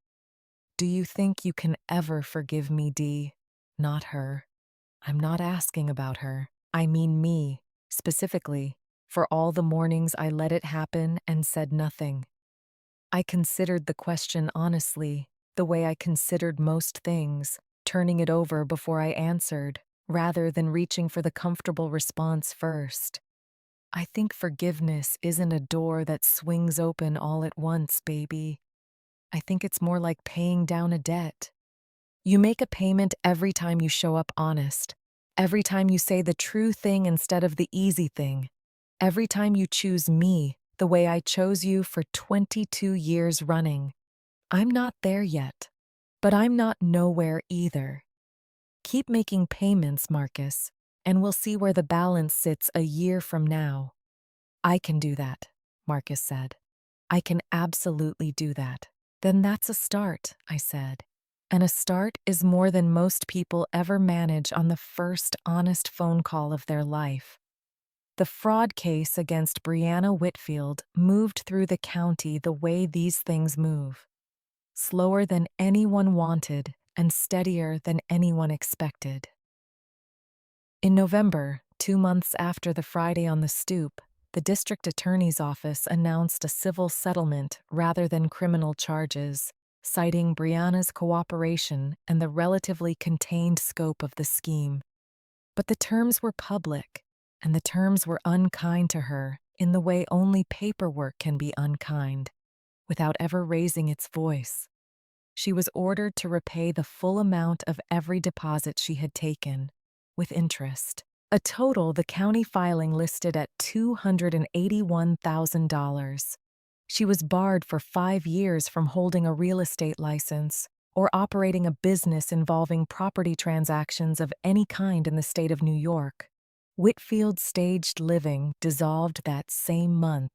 [SPEAKER 1] "Do you think you can ever forgive me, Dee?" "Not her. I'm not asking about her. I mean me, specifically, for all the mornings I let it happen and said nothing." I considered the question honestly, the way I considered most things, turning it over before I answered, rather than reaching for the comfortable response first. "I think forgiveness isn't a door that swings open all at once, baby. I think it's more like paying down a debt. You make a payment every time you show up honest, every time you say the true thing instead of the easy thing, Every time you choose me the way I chose you for 22 years running. I'm not there yet, but I'm not nowhere either. Keep making payments, Marcus, and we'll see where the balance sits a year from now. I can do that, Marcus said. I can absolutely do that. Then that's a start, I said. And a start is more than most people ever manage on the first honest phone call of their life. The fraud case against Brianna Whitfield moved through the county the way these things move. Slower than anyone wanted and steadier than anyone expected. In November, 2 months after the Friday on the Stoop, the district attorney's office announced a civil settlement rather than criminal charges, citing Brianna's cooperation and the relatively contained scope of the scheme. But the terms were public, and the terms were unkind to her in the way only paperwork can be unkind, without ever raising its voice. She was ordered to repay the full amount of every deposit she had taken, with interest. A total the county filing listed at $281,000. She was barred for 5 years from holding a real estate license or operating a business involving property transactions of any kind in the state of New York. Whitfield's staged living dissolved that same month.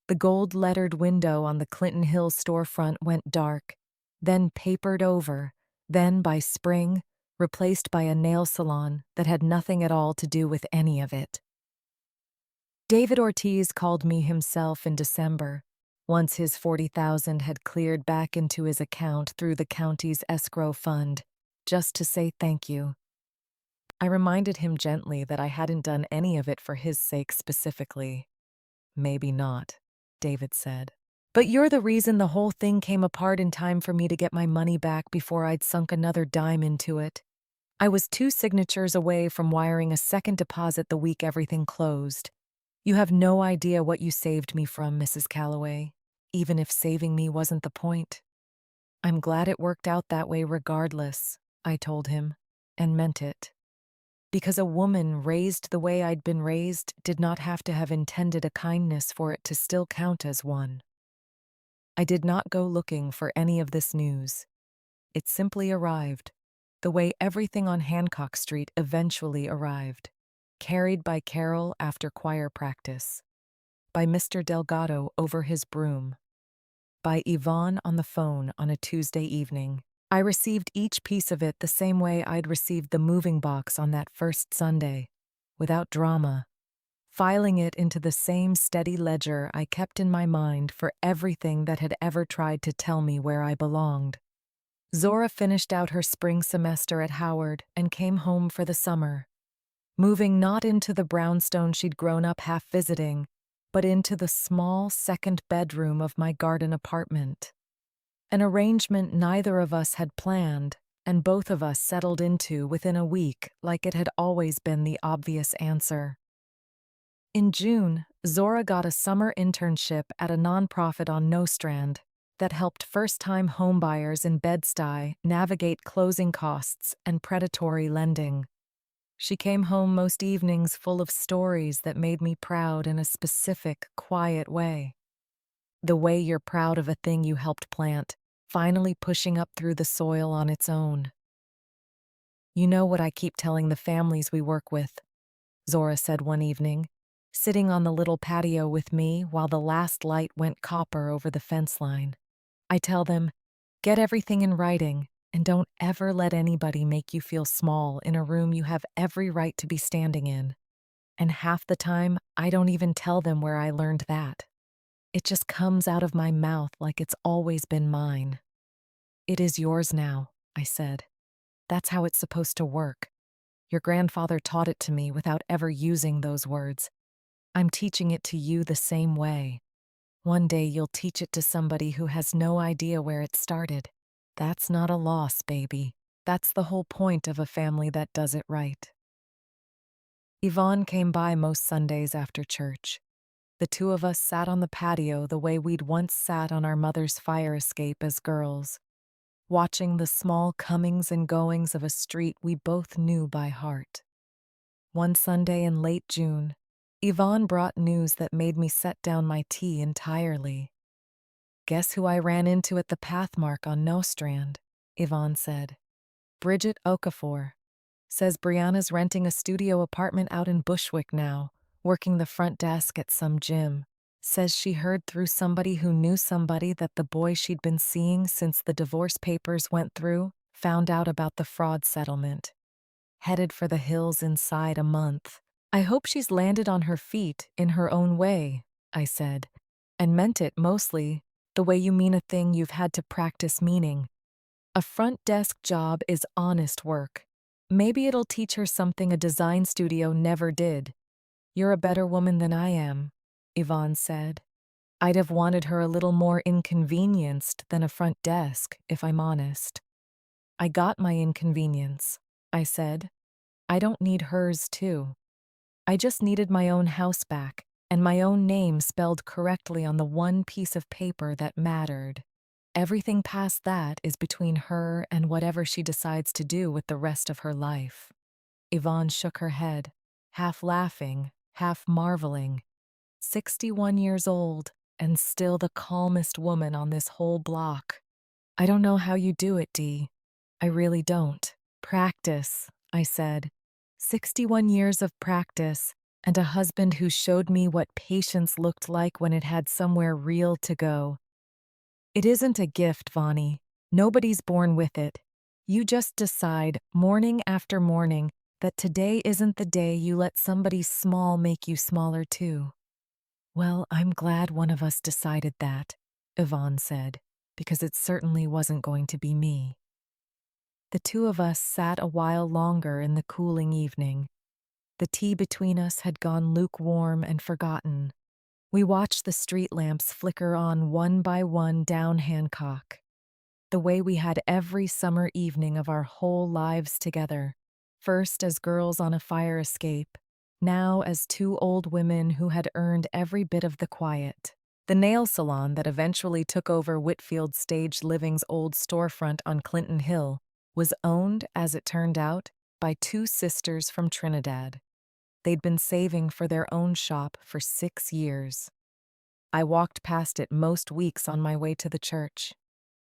[SPEAKER 1] The gold-lettered window on the Clinton Hill storefront went dark, then papered over, then by spring, replaced by a nail salon that had nothing at all to do with any of it. David Ortiz called me himself in December, once his $40,000 had cleared back into his account through the county's escrow fund, just to say thank you. I reminded him gently that I hadn't done any of it for his sake specifically. Maybe not, David said. But you're the reason the whole thing came apart in time for me to get my money back before I'd sunk another dime into it. I was 2 signatures away from wiring a second deposit the week everything closed. You have no idea what you saved me from, Mrs. Calloway, even if saving me wasn't the point. I'm glad it worked out that way regardless, I told him, and meant it. Because a woman raised the way I'd been raised did not have to have intended a kindness for it to still count as one. I did not go looking for any of this news. It simply arrived, the way everything on Hancock Street eventually arrived, carried by Carol after choir practice, by Mr. Delgado over his broom, by Yvonne on the phone on a Tuesday evening. I received each piece of it the same way I'd received the moving box on that first Sunday, without drama, filing it into the same steady ledger I kept in my mind for everything that had ever tried to tell me where I belonged. Zora finished out her spring semester at Howard and came home for the summer, moving not into the brownstone she'd grown up half visiting, but into the small second bedroom of my garden apartment. An arrangement neither of us had planned, and both of us settled into within a week like it had always been the obvious answer. In June, Zora got a summer internship at a nonprofit on Nostrand that helped first-time homebuyers in Bed-Stuy navigate closing costs and predatory lending. She came home most evenings full of stories that made me proud in a specific, quiet way. The way you're proud of a thing you helped plant, finally pushing up through the soil on its own. You know what I keep telling the families we work with, Zora said one evening, sitting on the little patio with me while the last light went copper over the fence line. I tell them, get everything in writing and don't ever let anybody make you feel small in a room you have every right to be standing in. And half the time, I don't even tell them where I learned that. It just comes out of my mouth like it's always been mine. It is yours now, I said. That's how it's supposed to work. Your grandfather taught it to me without ever using those words. I'm teaching it to you the same way. One day you'll teach it to somebody who has no idea where it started. That's not a loss, baby. That's the whole point of a family that does it right. Yvonne came by most Sundays after church. The two of us sat on the patio the way we'd once sat on our mother's fire escape as girls, watching the small comings and goings of a street we both knew by heart. One Sunday in late June, Yvonne brought news that made me set down my tea entirely. Guess who I ran into at the pathmark on Nostrand? Yvonne said. Bridget Okafor. Says Brianna's renting a studio apartment out in Bushwick now, working the front desk at some gym. Says she heard through somebody who knew somebody that the boy she'd been seeing since the divorce papers went through found out about the fraud settlement. Headed for the hills inside a month. I hope she's landed on her feet in her own way, I said, and meant it mostly the way you mean a thing you've had to practice meaning. A front desk job is honest work. Maybe it'll teach her something a design studio never did. You're a better woman than I am, Yvonne said. I'd have wanted her a little more inconvenienced than a front desk, if I'm honest. I got my inconvenience, I said. I don't need hers, too. I just needed my own house back, and my own name spelled correctly on the one piece of paper that mattered. Everything past that is between her and whatever she decides to do with the rest of her life. Yvonne shook her head, half laughing, half marveling. 61 years old, and still the calmest woman on this whole block. I don't know how you do it, Dee. I really don't. Practice, I said. 61 years of practice, and a husband who showed me what patience looked like when it had somewhere real to go. It isn't a gift, Vonnie. Nobody's born with it. You just decide, morning after morning, that today isn't the day you let somebody small make you smaller too. Well, I'm glad one of us decided that, Yvonne said, because it certainly wasn't going to be me. The two of us sat a while longer in the cooling evening. The tea between us had gone lukewarm and forgotten. We watched the street lamps flicker on one by one down Hancock, the way we had every summer evening of our whole lives together, first as girls on a fire escape, now as two old women who had earned every bit of the quiet. The nail salon that eventually took over Whitfield Stage Living's old storefront on Clinton Hill was owned, as it turned out, by two sisters from Trinidad. They'd been saving for their own shop for 6 years. I walked past it most weeks on my way to the church.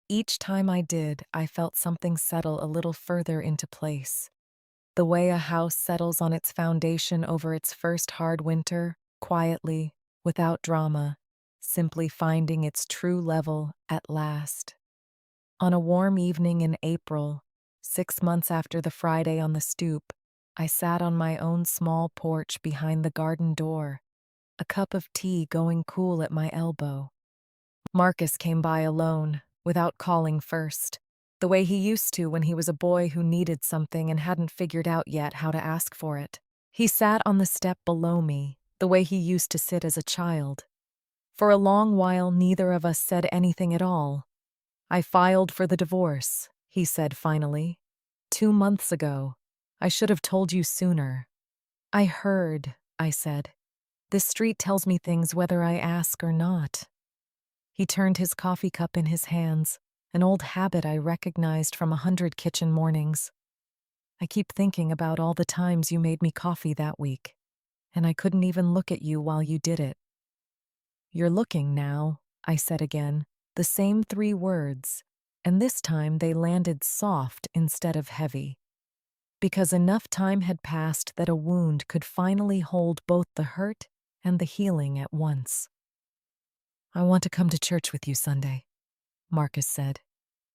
[SPEAKER 1] Each time I did, I felt something settle a little further into place. The way a house settles on its foundation over its first hard winter, quietly, without drama, simply finding its true level at last. On a warm evening in April, 6 months after the Friday on the stoop, I sat on my own small porch behind the garden door, a cup of tea going cool at my elbow. Marcus came by alone, without calling first, the way he used to when he was a boy who needed something and hadn't figured out yet how to ask for it. He sat on the step below me, the way he used to sit as a child. For a long while, neither of us said anything at all. I filed for the divorce, he said finally. 2 months ago. I should have told you sooner. I heard, I said. This street tells me things whether I ask or not. He turned his coffee cup in his hands, an old habit I recognized from 100 kitchen mornings. I keep thinking about all the times you made me coffee that week, and I couldn't even look at you while you did it. You're looking now, I said again, the same 3 words, and this time they landed soft instead of heavy. Because enough time had passed that a wound could finally hold both the hurt and the healing at once. I want to come to church with you Sunday, Marcus said,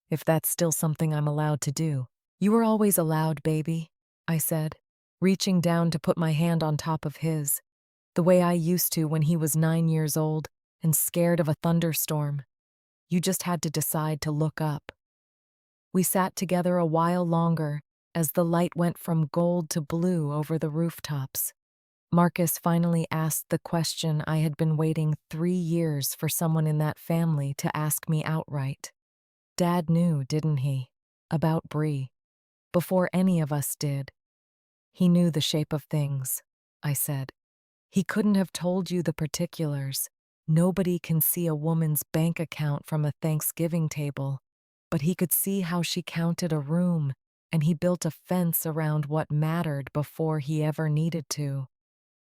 [SPEAKER 1] if that's still something I'm allowed to do. You were always allowed, baby, I said, reaching down to put my hand on top of his, the way I used to when he was 9 years old and scared of a thunderstorm. You just had to decide to look up. We sat together a while longer as the light went from gold to blue over the rooftops. Marcus finally asked the question I had been waiting 3 years for someone in that family to ask me outright. Dad knew, didn't he? About Bree. Before any of us did. He knew the shape of things, I said. He couldn't have told you the particulars. Nobody can see a woman's bank account from a Thanksgiving table, but he could see how she counted a room, and he built a fence around what mattered before he ever needed to.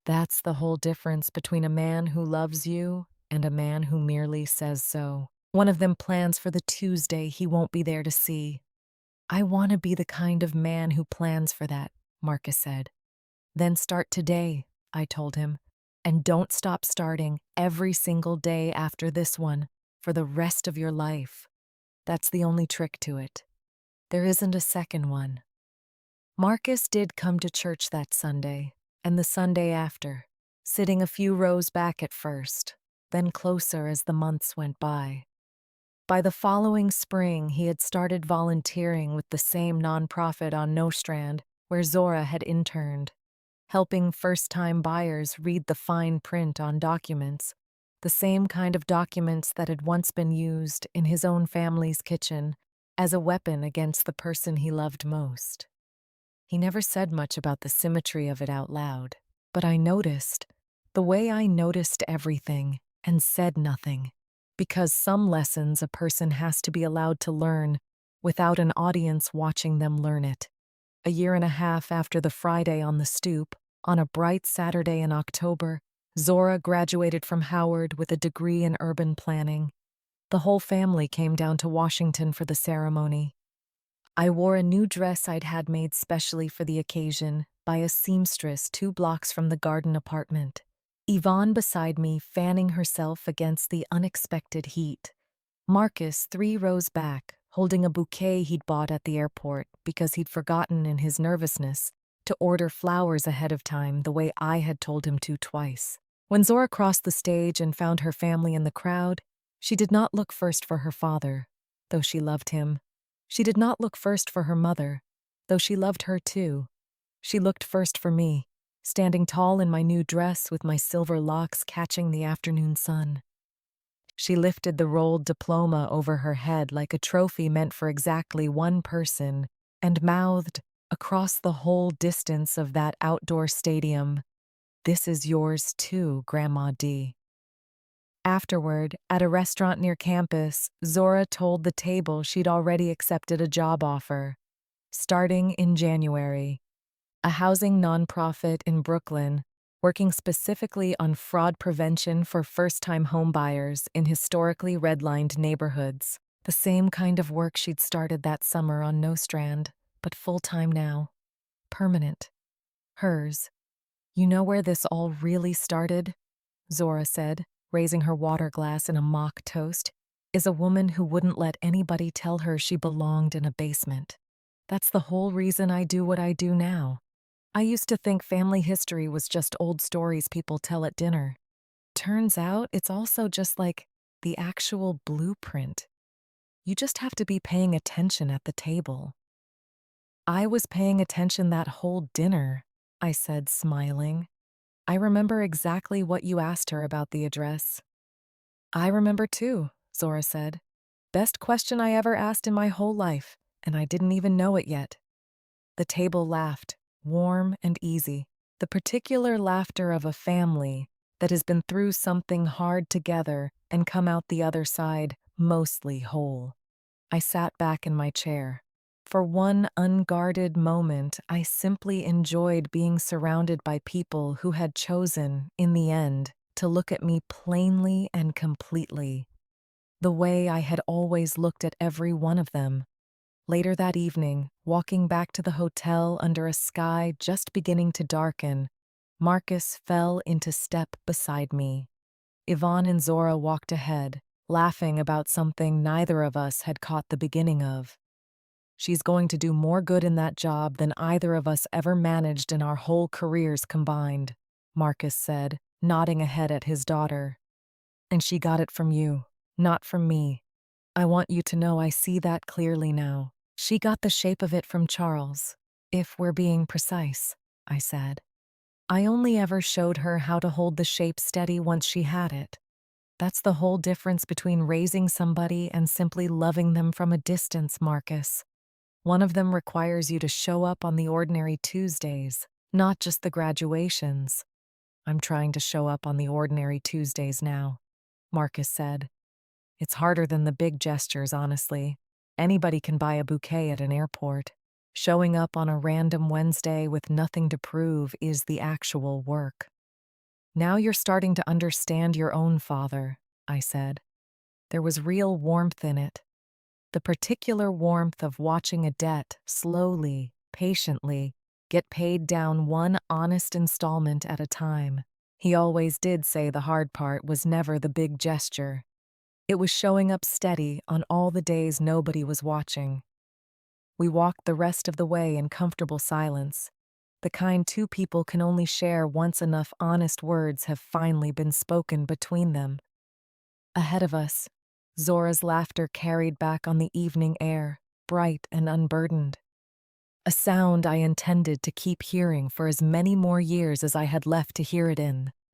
[SPEAKER 1] That's the whole difference between a man who loves you and a man who merely says so. One of them plans for the Tuesday he won't be there to see. I want to be the kind of man who plans for that, Marcus said. Then start today, I told him. And don't stop starting every single day after this one for the rest of your life. That's the only trick to it. There isn't a second one. Marcus did come to church that Sunday, and the Sunday after, sitting a few rows back at first, then closer as the months went by. By the following spring, he had started volunteering with the same nonprofit on Nostrand where Zora had interned, helping first-time buyers read the fine print on documents, the same kind of documents that had once been used in his own family's kitchen as a weapon against the person he loved most. He never said much about the symmetry of it out loud, but I noticed, the way I noticed everything and said nothing, because some lessons a person has to be allowed to learn without an audience watching them learn it. A year and a half after the Friday on the stoop, on a bright Saturday in October, Zora graduated from Howard with a degree in urban planning. The whole family came down to Washington for the ceremony. I wore a new dress I'd had made specially for the occasion by a seamstress 2 blocks from the garden apartment. Yvonne beside me fanning herself against the unexpected heat. Marcus 3 rows back, holding a bouquet he'd bought at the airport because he'd forgotten in his nervousness to order flowers ahead of time the way I had told him to twice. When Zora crossed the stage and found her family in the crowd, she did not look first for her father, though she loved him. She did not look first for her mother, though she loved her too. She looked first for me, standing tall in my new dress with my silver locks catching the afternoon sun. She lifted the rolled diploma over her head like a trophy meant for exactly one person and mouthed, across the whole distance of that outdoor stadium, "This is yours too, Grandma D." Afterward, at a restaurant near campus, Zora told the table she'd already accepted a job offer, starting in January. A housing nonprofit in Brooklyn, working specifically on fraud prevention for first-time homebuyers in historically redlined neighborhoods. The same kind of work she'd started that summer on Nostrand, but full-time now. Permanent. Hers. "You know where this all really started?" Zora said, raising her water glass in a mock toast, "is a woman who wouldn't let anybody tell her she belonged in a basement. That's the whole reason I do what I do now. I used to think family history was just old stories people tell at dinner. Turns out it's also just like the actual blueprint. You just have to be paying attention at the table." "I was paying attention that whole dinner," I said, smiling. "I remember exactly what you asked her about the address." "I remember too," Zora said. "Best question I ever asked in my whole life, and I didn't even know it yet." The table laughed, warm and easy, the particular laughter of a family that has been through something hard together and come out the other side mostly whole. I sat back in my chair. For one unguarded moment, I simply enjoyed being surrounded by people who had chosen, in the end, to look at me plainly and completely, the way I had always looked at every one of them. Later that evening, walking back to the hotel under a sky just beginning to darken, Marcus fell into step beside me. Yvonne and Zora walked ahead, laughing about something neither of us had caught the beginning of. "She's going to do more good in that job than either of us ever managed in our whole careers combined," Marcus said, nodding ahead at his daughter. "And she got it from you, not from me. I want you to know I see that clearly now. She got the shape of it from Charles, if we're being precise," I said. "I only ever showed her how to hold the shape steady once she had it. That's the whole difference between raising somebody and simply loving them from a distance, Marcus. One of them requires you to show up on the ordinary Tuesdays, not just the graduations." "I'm trying to show up on the ordinary Tuesdays now," Marcus said. "It's harder than the big gestures, honestly. Anybody can buy a bouquet at an airport. Showing up on a random Wednesday with nothing to prove is the actual work." Now you're starting to understand your own father, I said. There was real warmth in it. The particular warmth of watching a debt slowly, patiently, get paid down one honest installment at a time. He always did say the hard part was never the big gesture. It was showing up steady on all the days nobody was watching. We walked the rest of the way in comfortable silence, the kind two people can only share once enough honest words have finally been spoken between them. Ahead of us, Zora's laughter carried back on the evening air, bright and unburdened. A sound I intended to keep hearing for as many more years as I had left to hear it in.